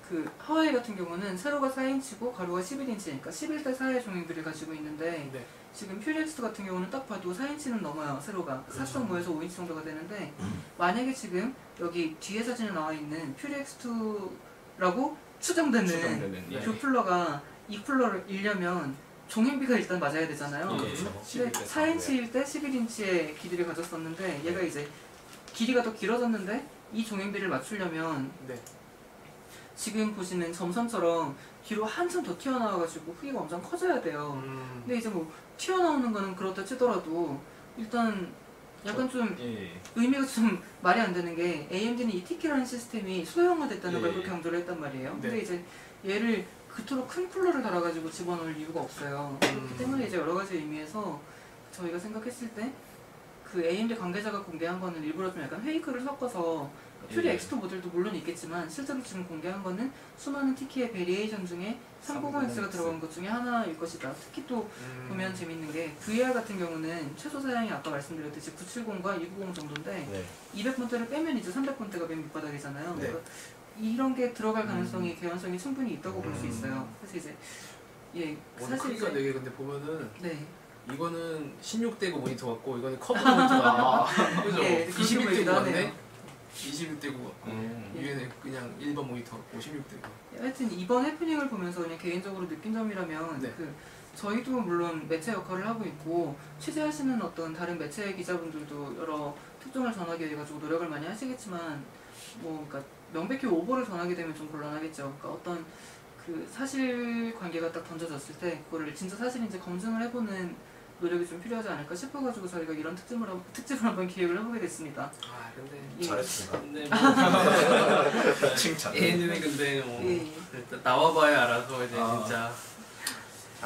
그 하와이 같은 경우는 세로가 4인치고 가로가 11인치니까 11대 4의 종횡비를 가지고 있는데 지금 퓨리 X2 같은 경우는 딱 봐도 4인치는 넘어요. 세로가 4.5에서 5인치 정도가 되는데 만약에 지금 여기 뒤에 사진에 나와 있는 퓨리 X2라고 추정되는 그 쿨러가 이 쿨러를 일려면 종횡비가 일단 맞아야 되잖아요. 근데 4인치일 때 11인치의 길이를 가졌었는데 얘가 이제 길이가 더 길어졌는데 이 종횡비를 맞추려면 지금 보시는 점선처럼 뒤로 한참 더 튀어나와가지고 크기가 엄청 커져야 돼요. 근데 이제 뭐 튀어나오는 거는 그렇다 치더라도 일단 약간 좀 의미가 좀 말이 안 되는 게 AMD는 이 TK라는 시스템이 소형화됐다는 걸 그렇게 강조를 했단 말이에요. 근데 이제 얘를 그토록 큰 쿨러를 달아가지고 집어넣을 이유가 없어요. 그렇기 때문에 이제 여러 가지 의미에서 저희가 생각했을 때 그 AMD 관계자가 공개한 거는 일부러 좀 약간 페이크를 섞어서 퓨리 X2 모델도 물론 있겠지만 실제로 지금 공개한 거는 수많은 TK의 베리에이션 중에 390X가 들어간 것 중에 하나일 것이다. 특히 또 보면 재밌는 게 VR 같은 경우는 최소 사양이 아까 말씀드렸듯이 970과 290 정도인데 200번대를 빼면 이제 300번대가 맨 밑바닥이잖아요. 그러니까 이런 게 들어갈 가능성이 개연성이 충분히 있다고 볼 수 있어요. 그래서 이제 사실 크기가 되게 근데 보면은 이거는 16대고 모니터 같고 이거는 커브 모니터가 그죠? 21대고 같네? 21대고 같고 위에는 그냥 일반 모니터 같고 16대고 하여튼 이번 해프닝을 보면서 그냥 개인적으로 느낀 점이라면 그 저희도 물론 매체 역할을 하고 있고 취재하시는 어떤 다른 매체 기자분들도 여러 특종을 전하기 위해 가지고 노력을 많이 하시겠지만 뭐 그러니까 명백히 오보를 전하게 되면 좀 곤란하겠죠. 그러니까 어떤 그 사실 관계가 딱 던져졌을 때 그거를 진짜 사실인지 검증을 해보는 노력이 좀 필요하지 않을까 싶어가지고 저희가 이런 특집을 한번 기획을 해보게 됐습니다. 아 근데 잘했습니다. 근데 뭐 칭찬. 얘는 근데 뭐 일단 나와봐야 알아서 이제 진짜.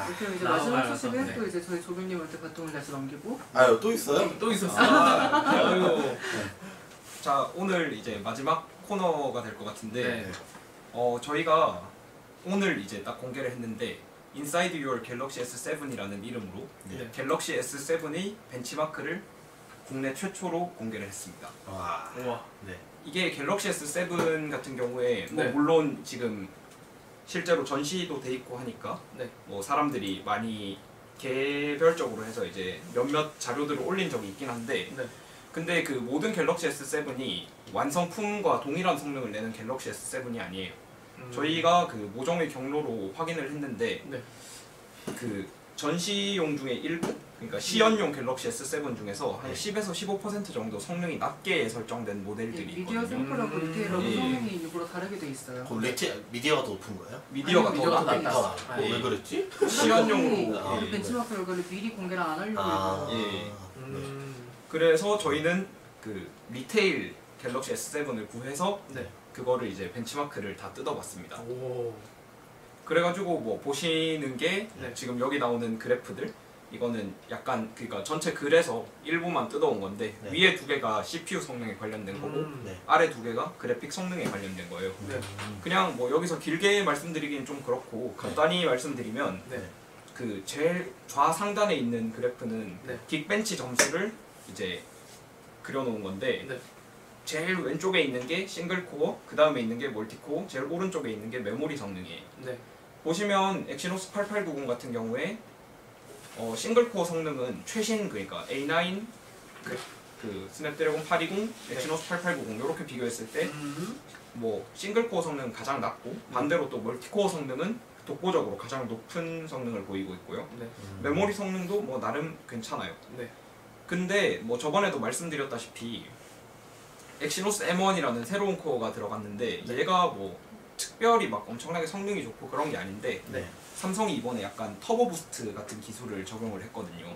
이렇게 이제 마지막 소식은 또 이제 저희 조교님한테 바통을 다시 넘기고. 아유 또 있어요? 또 있었어. 자 오늘 이제 마지막 코너가 될 것 같은데 저희가 오늘 이제 딱 공개를 했는데 Inside Your Galaxy S7이라는 이름으로 갤럭시 S7의 벤치마크를 국내 최초로 공개를 했습니다. 와. 이게 갤럭시 S7 같은 경우에 뭐 물론 지금 실제로 전시도 돼 있고 하니까 뭐 사람들이 많이 개별적으로 해서 이제 몇몇 자료들을 올린 적이 있긴 한데 근데 그 모든 갤럭시 S7이 완성품과 동일한 성능을 내는 갤럭시 S7이 아니에요. 저희가 그 모종의 경로로 확인을 했는데 그 전시용 중에 일부 그러니까 시연용 갤럭시 S7 중에서 한 10에서 15% 정도 성능이 낮게 설정된 모델들이 미디어 있거든요. 샘플하고 리테일하고 성능이 일부러 다르게 돼 있어요. 그럼 미디어가 더 높은 거예요? 미디어가 더 낮다. 왜 그랬지? 시연용으로 그 벤치마크 결과를 미리 공개를 안 하려고 그래서 저희는 그 리테일 갤럭시 S7을 구해서 그거를 이제 벤치마크를 다 뜯어봤습니다. 그래가지고 뭐 보시는 게 지금 여기 나오는 그래프들 이거는 약간 그러니까 전체 글에서 일부만 뜯어온 건데 위에 두 개가 CPU 성능에 관련된 거고 아래 두 개가 그래픽 성능에 관련된 거예요. 그냥 뭐 여기서 길게 말씀드리기는 좀 그렇고 간단히 말씀드리면 그 제일 좌상단에 있는 그래프는 긱벤치 점수를 이제 그려놓은 건데 제일 왼쪽에 있는 게 싱글코어, 그 다음에 있는 게 멀티코어, 제일 오른쪽에 있는 게 메모리 성능이에요. 보시면 엑시노스 8890 같은 경우에 싱글코어 성능은 최신 그러니까 A9 그 스냅드래곤 820, 엑시노스 8890 이렇게 비교했을 때 뭐 싱글코어 성능은 가장 낮고 반대로 또 멀티코어 성능은 독보적으로 가장 높은 성능을 보이고 있고요. 메모리 성능도 뭐 나름 괜찮아요. 근데 뭐 저번에도 말씀드렸다시피 엑시노스 M1이라는 새로운 코어가 들어갔는데 얘가 뭐 특별히 막 엄청나게 성능이 좋고 그런 게 아닌데 삼성이 이번에 약간 터보 부스트 같은 기술을 적용을 했거든요.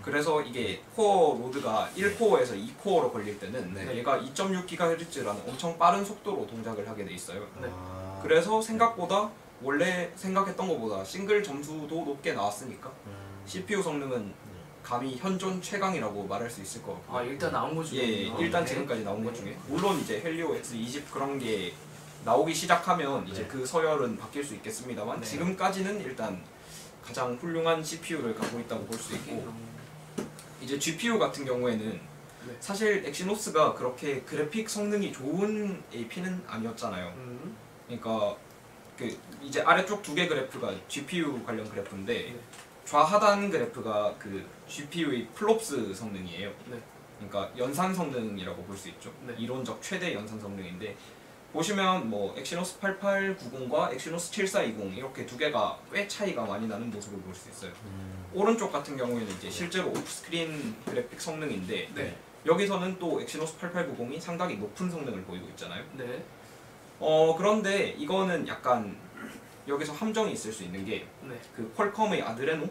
그래서 이게 코어 로드가 1코어에서 2코어로 걸릴 때는 얘가 2.6GHz라는 엄청 빠른 속도로 동작을 하게 돼 있어요. 그래서 생각보다 원래 생각했던 것보다 싱글 점수도 높게 나왔으니까 CPU 성능은 감히 현존 최강이라고 말할 수 있을 것 같고. 일단 나온 것 중에. 일단 지금까지 나온 것 중에 물론 이제 헬리오 X20 그런 게 나오기 시작하면 이제 그 서열은 바뀔 수 있겠습니다만 지금까지는 일단 가장 훌륭한 CPU를 갖고 있다고 볼 수 있고 이제 GPU 같은 경우에는 사실 엑시노스가 그렇게 그래픽 성능이 좋은 AP는 아니었잖아요. 그러니까 그 이제 아래쪽 두 개 그래프가 GPU 관련 그래프인데 좌하단 그래프가 그 GPU의 플롭스 성능이에요. 그러니까 연산 성능이라고 볼 수 있죠. 이론적 최대 연산 성능인데 보시면 뭐 엑시노스 8890과 엑시노스 7420 이렇게 두 개가 꽤 차이가 많이 나는 모습을 볼 수 있어요. 오른쪽 같은 경우에는 이제 실제로 오프스크린 그래픽 성능인데 여기서는 또 엑시노스 8890이 상당히 높은 성능을 보이고 있잖아요. 그런데 이거는 약간 여기서 함정이 있을 수 있는 게 그 퀄컴의 아드레노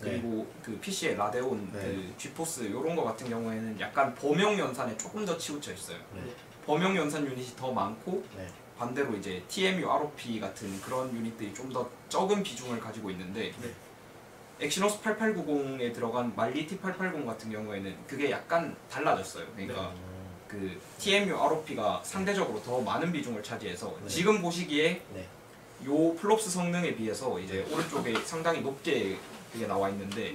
그리고 그 PC의 라데온 그 지포스 이런 거 같은 경우에는 약간 범용 연산에 조금 더 치우쳐 있어요. 범용 연산 유닛이 더 많고 반대로 이제 TMU, ROP 같은 그런 유닛들이 좀 더 적은 비중을 가지고 있는데 엑시노스 8890에 들어간 말리 T880 같은 경우에는 그게 약간 달라졌어요. 그러니까 그 TMU, ROP가 상대적으로 더 많은 비중을 차지해서 지금 보시기에 요 플롭스 성능에 비해서 이제 오른쪽에 상당히 높게 그게 나와 있는데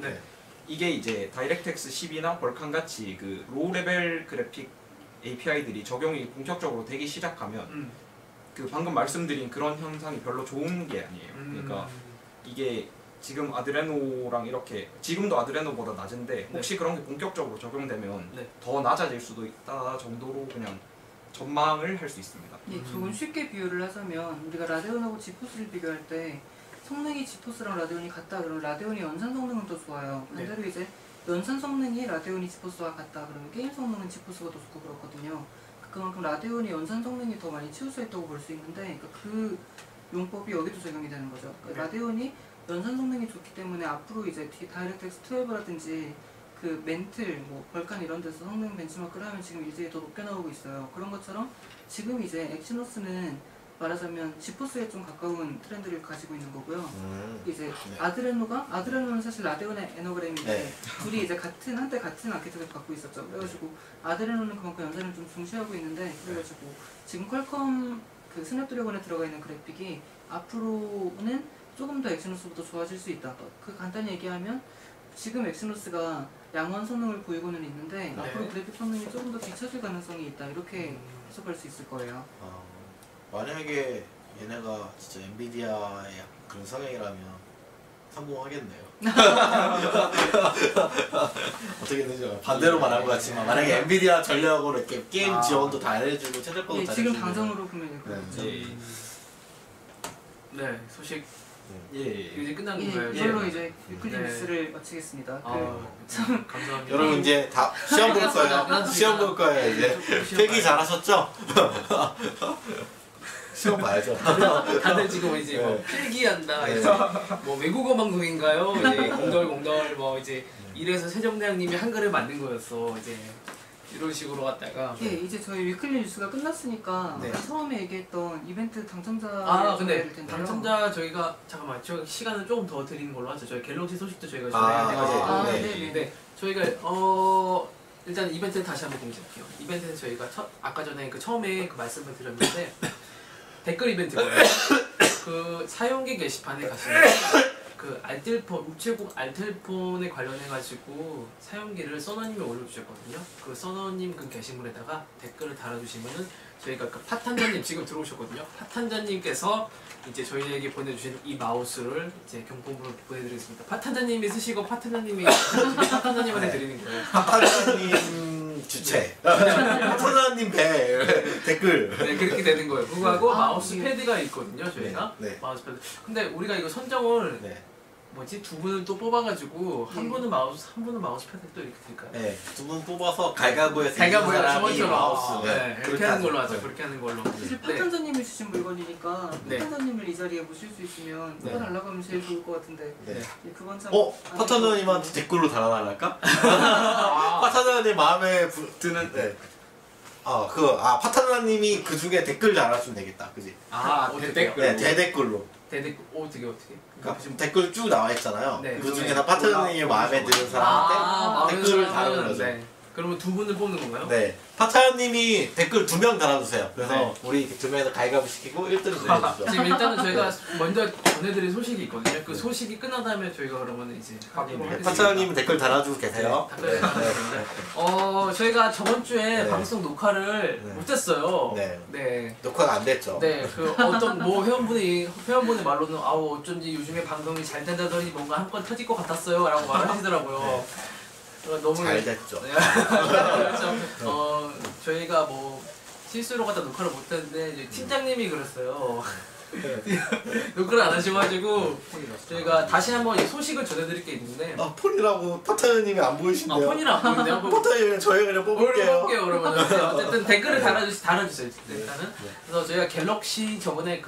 이게 이제 다이렉트X 10이나 벌칸 같이 그 로우 레벨 그래픽 API들이 적용이 본격적으로 되기 시작하면 그 방금 말씀드린 그런 현상이 별로 좋은 게 아니에요. 그러니까 이게 지금 아드레노랑 이렇게 지금도 아드레노보다 낮은데 혹시 그런 게 본격적으로 적용되면 더 낮아질 수도 있다 정도로 그냥 전망을 할 수 있습니다. 조금 쉽게 비유를 하자면 우리가 라데온하고 지포스를 비교할 때 성능이 지포스랑 라데온이 같다 그러면 라데온이 연산 성능은 더 좋아요. 반대로 이제 연산 성능이 라데온이 지포스와 같다 그러면 게임 성능은 지포스가 더 좋고 그렇거든요. 그만큼 라데온이 연산 성능이 더 많이 치우쳐 있다고 볼 수 있는데 그러니까 그 용법이 여기도 적용이 되는 거죠. 그러니까 라데온이 연산 성능이 좋기 때문에 앞으로 이제 다이렉트X 12라든지 그 멘틀, 뭐 벌칸 이런 데서 성능 벤치마크를 하면 지금 이제 더 높게 나오고 있어요. 그런 것처럼 지금 이제 엑시노스는 말하자면 지포스에 좀 가까운 트렌드를 가지고 있는 거고요. 이제 아드레노는 사실 라데온의 에너그램인데 둘이 이제 한때 같은 아키텍처를 갖고 있었죠. 그래가지고 아드레노는 그만큼 연산을 좀 중시하고 있는데 그래가지고 지금 퀄컴 그 스냅드래곤에 들어가 있는 그래픽이 앞으로는 조금 더 엑시노스보다 좋아질 수 있다. 그 간단히 얘기하면 지금 엑시노스가 양호한 성능을 보이고는 있는데 앞으로 그래픽 성능이 조금 더 뒤처질 가능성이 있다. 이렇게 해석할 수 있을 거예요. 만약에 얘네가 진짜 엔비디아의 그런 성향이라면 성공하겠네요. 어떻게 되죠? 반대로 말한 것 같지만 만약에 엔비디아 전략으로 이렇게 게임 지원도 다 해주고 최저가도 다 지금 당장으로 보면 소식 이제 끝난 건가요? 이걸로 이제 위클리 뉴스를 마치겠습니다. 참 감사합니다. 여러분 이제 다 시험 볼 거예요. 시험 볼 거예요. 이제 필기 잘하셨죠? 시험 봐야죠. 다들 지금 이제 뭐 필기한다. 이제 뭐 외국어 방송인가요? 이제 공덜 뭐 이제 이래서 세종대왕님이 한글을 만든 거였어. 이제 이런 식으로 갔다가 이제 저희 위클리 뉴스가 끝났으니까 처음에 얘기했던 이벤트 당첨자 근데 당첨자 저희가 잠깐만 저 시간을 조금 더 드리는 걸로 하죠. 저희 갤럭시 소식도 저희가 전해야 돼가지고 저희가 일단 이벤트는 다시 한번 공지할게요. 이벤트는 저희가 아까 전에 그 처음에 그 말씀을 드렸는데 댓글 이벤트거든요. 그 사용기 게시판에 가시면 그 알뜰폰 우체국 알뜰폰에 관련해가지고 사용기를 써너님이 올려주셨거든요. 그 써너님 그 게시물에다가 댓글을 달아주시면은 저희가 그 팟한자님 지금 들어오셨거든요. 팟한자님께서 이제 저희에게 보내주신 이 마우스를 이제 경품으로 보내드리겠습니다. 팟한자님이 쓰시고 팟한자님이 팟한자님한테 드리는 거예요. 팟한자님 주체, 팟한자님 배 댓글. 네 그렇게 되는 거예요. 그거하고 마우스 패드가 있거든요. 저희가 네. 마우스 패드. 근데 우리가 이거 선정을 네. 뭐지 두 분을 또 뽑아가지고 한 분은 마우스 패드 또 이렇게 드릴까요? 네, 두 분 뽑아서 갈가부에서 저번처럼 마우스. 네, 그렇게 하는 걸로 하죠. 그렇게 하는 걸로. 사실 팟한자님이 주신 물건이니까 네. 팟한자님을 이 자리에 모실 수 있으면 네. 뽑아달라고 하면 제일 좋을 것 같은데 네. 그건 참 팟한자님한테 댓글로 달아달랄까? 팟한자님 마음에 드는 네. 팟한자님이 그 중에 댓글 달아주면 되겠다, 그지? 댓글. 네, 대댓글로. 대댓글 어떻게? 그러니까 지금 댓글 쭉 나와 있잖아요. 네. 그 중에서 팟한자님이 마음에 드는 사람한테 댓글을 달아주는 거죠. 네. 그러면 두 분을 뽑는 건가요? 네. 팟한자님이 댓글 2명 달아주세요. 그래서 네. 우리 2명에서 가위바위보 시키고 1등을 내주죠. 지금 일단은 저희가 먼저 전해드릴 소식이 있거든요. 그 소식이 끝난 다음에 저희가 그러면 이제 확인을 해드릴게요. 팟한자님은 댓글 달아주고 계세요. 네. 저희가 저번 주에 네. 방송 녹화를 네. 못했어요. 네. 네. 녹화가 안 됐죠. 네, 그 어떤 뭐 회원분의 말로는 어쩐지 요즘에 방송이 잘 된다더니 뭔가 한 건 터질 것 같았어요라고 말하시더라고요. 너무 잘 됐죠. 네. 그렇죠. 저희가 뭐 실수로 갖다 녹화를 못했는데 이제 팀장님이 그랬어요. 녹화를 안 하셔가지고 저희가 다시 한번 이 소식을 전해드릴 게 있는데 폰이라고 팟한자님이 안 보이신데요. 폰이는 안 보이는데요. 팟한자님 저희가 그냥 뽑을게요. 그러면 어쨌든 댓글을 달아주세요. 일단은 그래서 저희가 갤럭시 저번에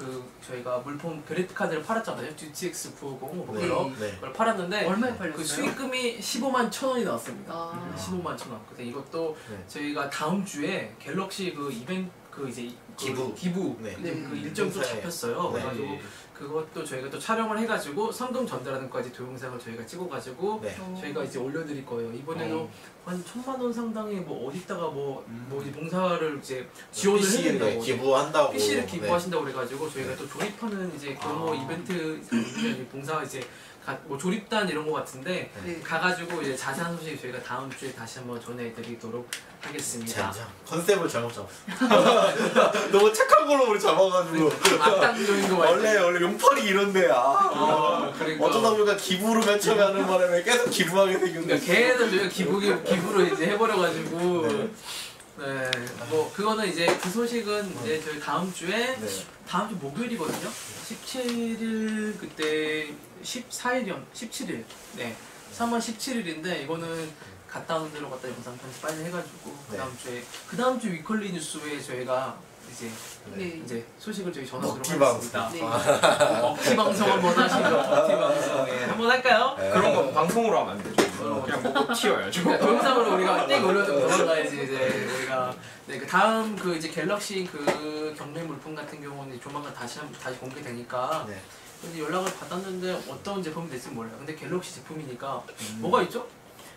저희가 물품 그래픽 카드를 팔았잖아요. GTX 950 그걸 팔았는데 얼마에 팔렸어요? 그 수익금이 15만 1,000원이 나왔습니다. 15만 1,000원. 근데 이것도 저희가 다음 주에 갤럭시 그 이벤트 이제 기부 네. 그 일정 또 잡혔어요. 네. 그래가지고 그것도 저희가 또 촬영을 해가지고 성금 전달하는 까지 동영상을 저희가 찍어가지고 네. 저희가 이제 올려드릴 거예요. 이번에도 한 1,000만 원 상당의 뭐 어디다가 뭐 이제 봉사를 이제 지원을 해준다고 기부한다고 PC를 기부하신다고 그래가지고 저희가 또 조립하는 이제 그런 이벤트 봉사 이제 뭐 조립단 이런 거 같은데 가가지고 이제 자세한 소식 저희가 다음 주에 다시 한번 전해드리도록 하겠습니다. 컨셉을 잘못 잡았어. 너무 착한 걸로 우리 잡아가지고 악당적인 거 원래 용팔이 이런데 그러니까. 어쩌다 보니까 기부로 맨 처음에 하는 바람에 계속 기부하게 생겼는데 걔는 저희가 기부로 이제 해버려가지고 네, 뭐 그거는 이제 그 소식은 이제 저희 다음 주 목요일이거든요. 17일 그때 17일 네 3월 17일인데 이거는 갔다 오는 대로 갔다 영상 편집 빨리 해가지고 그 다음 주 위클리 뉴스에 저희가 이제 소식을 저희 전하도록 하겠습니다. 먹튀 방송 한번 하시죠. 먹튀 방송 한번 할까요? 그런 거 방송으로 하면 안 되죠. 그냥 먹고 튀어야죠. 동영상으로 우리가 땡 올려주고 도망가야지 이제 우리가 그 다음 이제 갤럭시 경매 물품 같은 경우는 조만간 다시 공개되니까. 근데 연락을 받았는데 어떤 제품이 될지 몰라요. 근데 갤럭시 제품이니까 뭐가 있죠?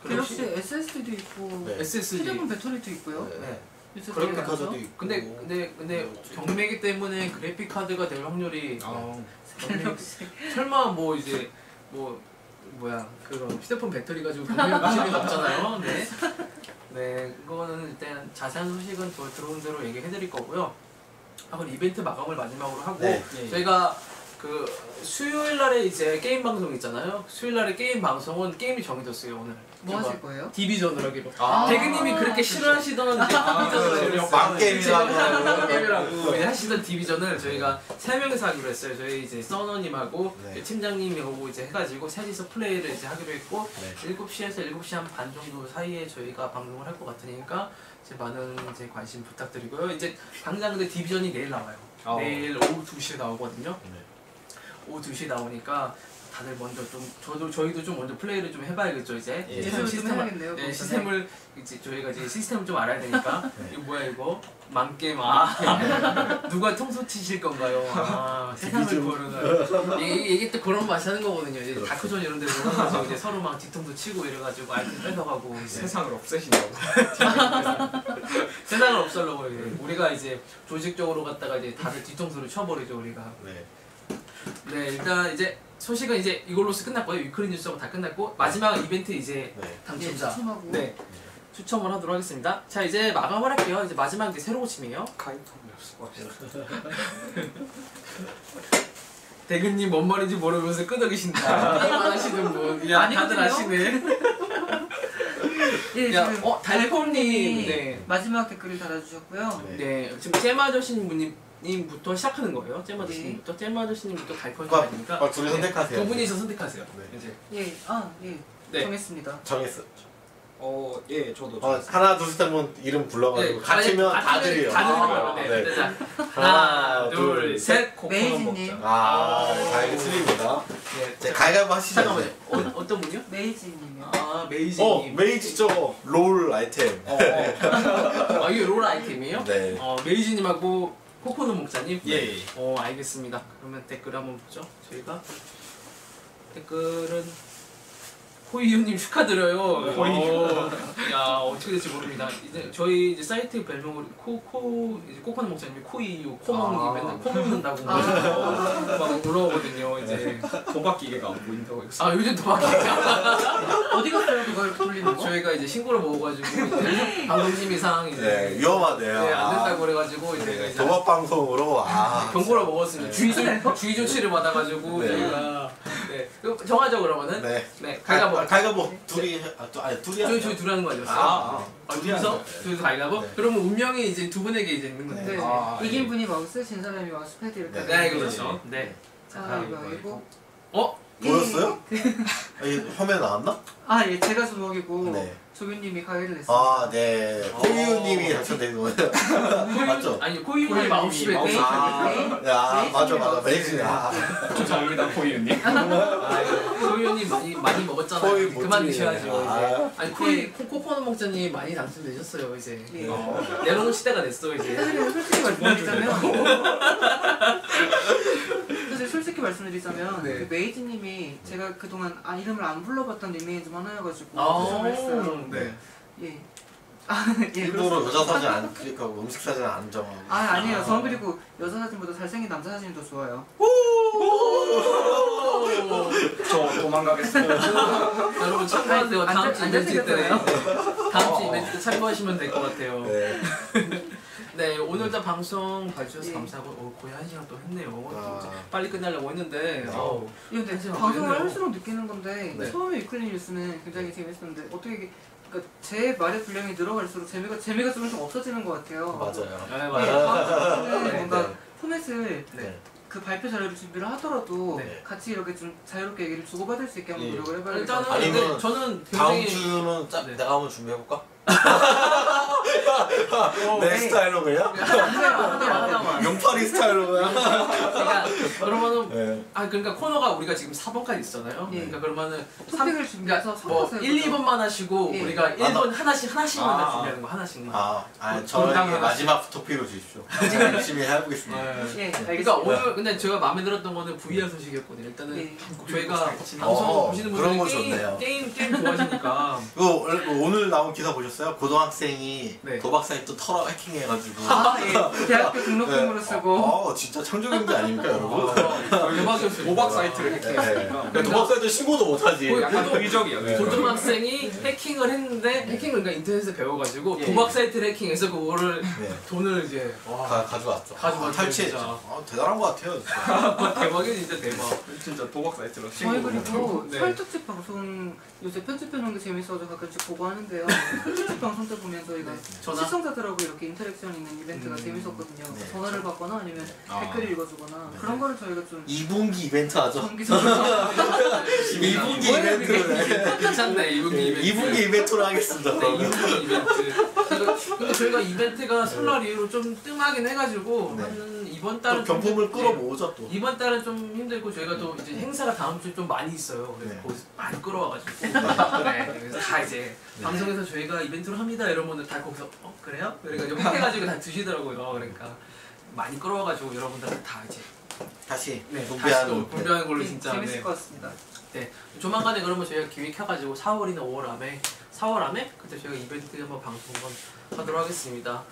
갤럭시 SSD도 있고 SSD 휴대폰 배터리도 있고요. 그래픽 카드도 있고. 근데 경매기 때문에 그래픽 카드가 될 확률이 설마 뭐 이제 그런 휴대폰 배터리 가지고 경매를 보실 일 없잖아요. 네, 그거는 일단 자세한 소식은 더 들어온 대로 얘기해드릴 거고요. 한번 이벤트 마감을 마지막으로 하고 저희가 수요일 날에 이제 게임 방송 있잖아요. 수요일 날에 게임 방송은 게임이 정해졌어요. 오늘 뭐 하실 거예요? 디비전을 하기로. 대근님이 그렇게 싫어하시던 디비전을 망게임이라고 하시던 디비전을 저희가 3명이서 하기로 했어요. 저희 이제 써너님하고 팀장님하고 이제 해가지고 셋이서 플레이를 이제 하기로 했고 7시에서 7시 한 반 정도 사이에 저희가 방송을 할 것 같으니까 이제 많은 이제 관심 부탁드리고요. 이제 당장 근데 디비전이 내일 나와요. 내일 오후 2시에 나오거든요. 오후 2시에 나오니까 다들 먼저 저희도 좀 먼저 플레이를 좀 해봐야겠죠 이제. 시스템을 이제 저희가 이제 시스템을 좀 알아야 되니까. 이거 뭐야 이거? 망게임 누가 통수 치실 건가요? 세상을 모르는 이게 또 그런 맛이 하는 거거든요. 이제 다크존 이런 데서 가서 이제 서로 막 뒤통수 치고 이래가지고 아이템 뺏어가고 세상을 없애신다고. 세상을 없애려고 우리가 이제 조직적으로 갔다가 이제 다들 뒤통수를 쳐버리죠 우리가. 네, 일단 이제 소식은 이제 이걸로서 끝났고요. 위클리 뉴스하고 다 끝났고 마지막 이벤트 이제 당첨자 네 추첨을 하도록 하겠습니다. 자 이제 마감을 할게요. 이제 마지막 이제 새로 고침이에요. 가입통이 없어. 대근님 뭔 말인지 모르면서 끄덕이신다. 게임만 하시는 분. 야 다들 아시네. 예, 야, 지금 달콤님 네. 마지막 댓글을 달아주셨고요. 네, 지금 잼 아저씨님부터 시작하는 거예요. 잼 아저씨님부터 잼 아저씨님부터 달콤님 아니니까 둘이 선택하세요. 두 분이서 선택하세요. 네. 이제 예, 네. 정했습니다. 정했어. 예, 저도. 하나 둘 셋 하면 이름 불러가지고 같으면 다 드려요. 다 드려요. 네. 자, 하나, 둘, 셋. 메이지님. 가위가 틀립니다. 네, 가위바위보 하시죠. 잠깐만요. 어떤 분이요? 메이지님이요. 메이지님. 메이지죠. 롤 아이템. 이게 롤 아이템이에요? 네. 메이지님하고 코코넛 목자님. 예. 알겠습니다. 그러면 댓글 한번 보죠. 저희가 댓글은 코이유님 축하드려요. 야 어떻게 될지 모릅니다. 이제 저희 이제 사이트 별명으로 이제 코코넛 목사님이 코이유 코먹님 맨날 코 먹는다고 막 물어보거든요. 이제 도박 기계가 안 보인다고 했어. 요즘 도박 기계가 어디 갔어요 그걸 돌리는 거? 저희가 이제 신고를 먹어가지고 이제 방송심의상 이제 위험하네요. 네, 안 된다고 그래가지고 이제 도박 방송으로 경고를 먹었습니다. 주의 조치를 받아가지고 저희가 정하죠 그러면은. 네. 가위바위보 둘이 저희 둘이 하는 거 아니었어요? 둘이서 가위바위보? 그러면 운명이 이제 두 분에게 이제 있는 건데. 이긴 분이 마우스, 진 사람이 마우스 패드 이렇게. 네, 그렇죠. 네. 자, 가위바위보. 보였어요? 화면에 나왔나? 예, 제가 주먹이고 조교님이 가위를 냈어요. 코이유님이 당첨된 거예요. 맞죠? 아니, 코이유님 마우스 패드. 맞아. 메이지. 죄송합니다, 코이유님. 코이유님 많이 먹었잖아요. 코이 그만 드셔야죠. 아니, 코코넛 목자님 많이 당첨되셨어요, 이제. 내놓은 시대가 됐어, 이제. 사실 솔직히 말씀드리자면 그 메이지님이 제가 그동안 이름을 안 불러봤던 닉네임 중 하나여가지고 추천을 했어요. 네. 예. 일부러 여자 사진 안 클릭하고 음식 사진 안 정하고. 아니에요. 저는 그리고 여자 사진보다 잘생긴 남자 사진이 더 좋아요. 저 도망가겠습니다. 여러분 참고하세요. 다음 주 이벤트 때 참고하시면 될 것 같아요. 네, 오늘도 방송 봐주셔서 감사하고 거의 1시간 또 했네요. 빨리 끝내려고 했는데 근데 방송을 할수록 느끼는 건데 처음에 위클리 뉴스는 굉장히 재밌었는데 어떻게 그러니까 제 말의 분량이 늘어갈수록 재미가 좀 없어지는 것 같아요. 맞아요. 뭔가 포맷을 그 발표 자료를 준비를 하더라도 같이 이렇게 좀 자유롭게 얘기를 주고받을 수 있게 한번 노력을 해봐야겠다. 아니면 저는 다음 주는 내가 한번 준비해볼까? 내 스타일로 그냥? 용팔이 스타일로 그냥? 그러면은 그러니까 코너가 우리가 지금 4번까지 있잖아요. 그러니까 그러면은 토픽을 준비해서 1, 2번만 하시고 우리가 1번 하나씩만 준비하는 거 하나씩만. 저에게 마지막 토픽을 주십시오. 열심히 해보겠습니다. 그러니까 오늘 근데 제가 마음에 들었던 거는 VR 소식이었거든요. 일단은 저희가 방송 보시는 분들이 게임 좋아하시니까. 오늘 나온 기사 보셨어요? 고등학생이 도박 사이트 털어 해킹해가지고 대학교 등록금으로 쓰고 진짜 창조경제 아닙니까 여러분? 대박이었어요. 도박 사이트를 해킹했으니까 도박 사이트 신고도 못하지. 약간 의적이야. 고등학생이 해킹을 했는데 해킹을 그러니까 인터넷에서 배워가지고 도박 사이트를 해킹해서 그거를 돈을 이제 가져왔죠. 탈취했죠. 대단한 것 같아요. 대박이야 진짜 대박. 진짜 도박 사이트로 저희 그리고 설특집 방송 요새 편집해놓은 게 재밌어서 가끔씩 보고 하는데요. 편집집 방송 때 보면 저희가 시청자들하고 이렇게 인터랙션 있는 이벤트가 재밌었거든요. 전화를 받거나 아니면 댓글을 읽어주거나 그런 거를 저희가 좀 2분기 이벤트 하죠. 정기적으로 2분기 이벤트로 괜찮네. 2분기 이벤트로 하겠습니다. 2분기 이벤트. 근데 저희가 이벤트가 설날 이후로 좀 뜸하긴 해가지고 한 이번 달은 경품을 끌어모으죠 또. 이번 달은 좀 힘들고 저희가 또 이제 행사가 다음 주에 좀 많이 있어요. 그래서 거기서 많이 끌어와가지고 그래서 다 이제 방송에서 저희가 이벤트를 합니다 이러면은 다 거기서 그래요? 그래가지고 해가지고 다 드시더라고요. 그러니까 많이 끌어와가지고 여러분들은 다 이제 다시 분배하는 걸로 진짜 재밌을 것 같습니다. 네, 조만간에 그러면 저희가 기획해가지고 4월이나 5월 안에 그때 저희가 이벤트 한번 방송 한번 하도록 하겠습니다.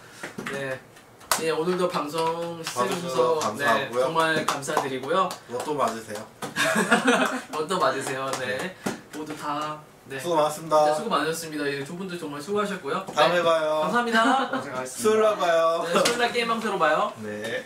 네, 오늘도 방송 시청해주셔서 정말 감사드리고요. 로또 맞으세요. 언더 맞으세요. 네. 모두 다 네. 수고 많았습니다. 네, 수고 많으셨습니다. 두 분도 정말 수고하셨고요. 다음에 네. 봐요. 감사합니다. 고생하셨습니다. 수요일 날 봐요. 네, 수요일 날 게임 방송으로 봐요. 네.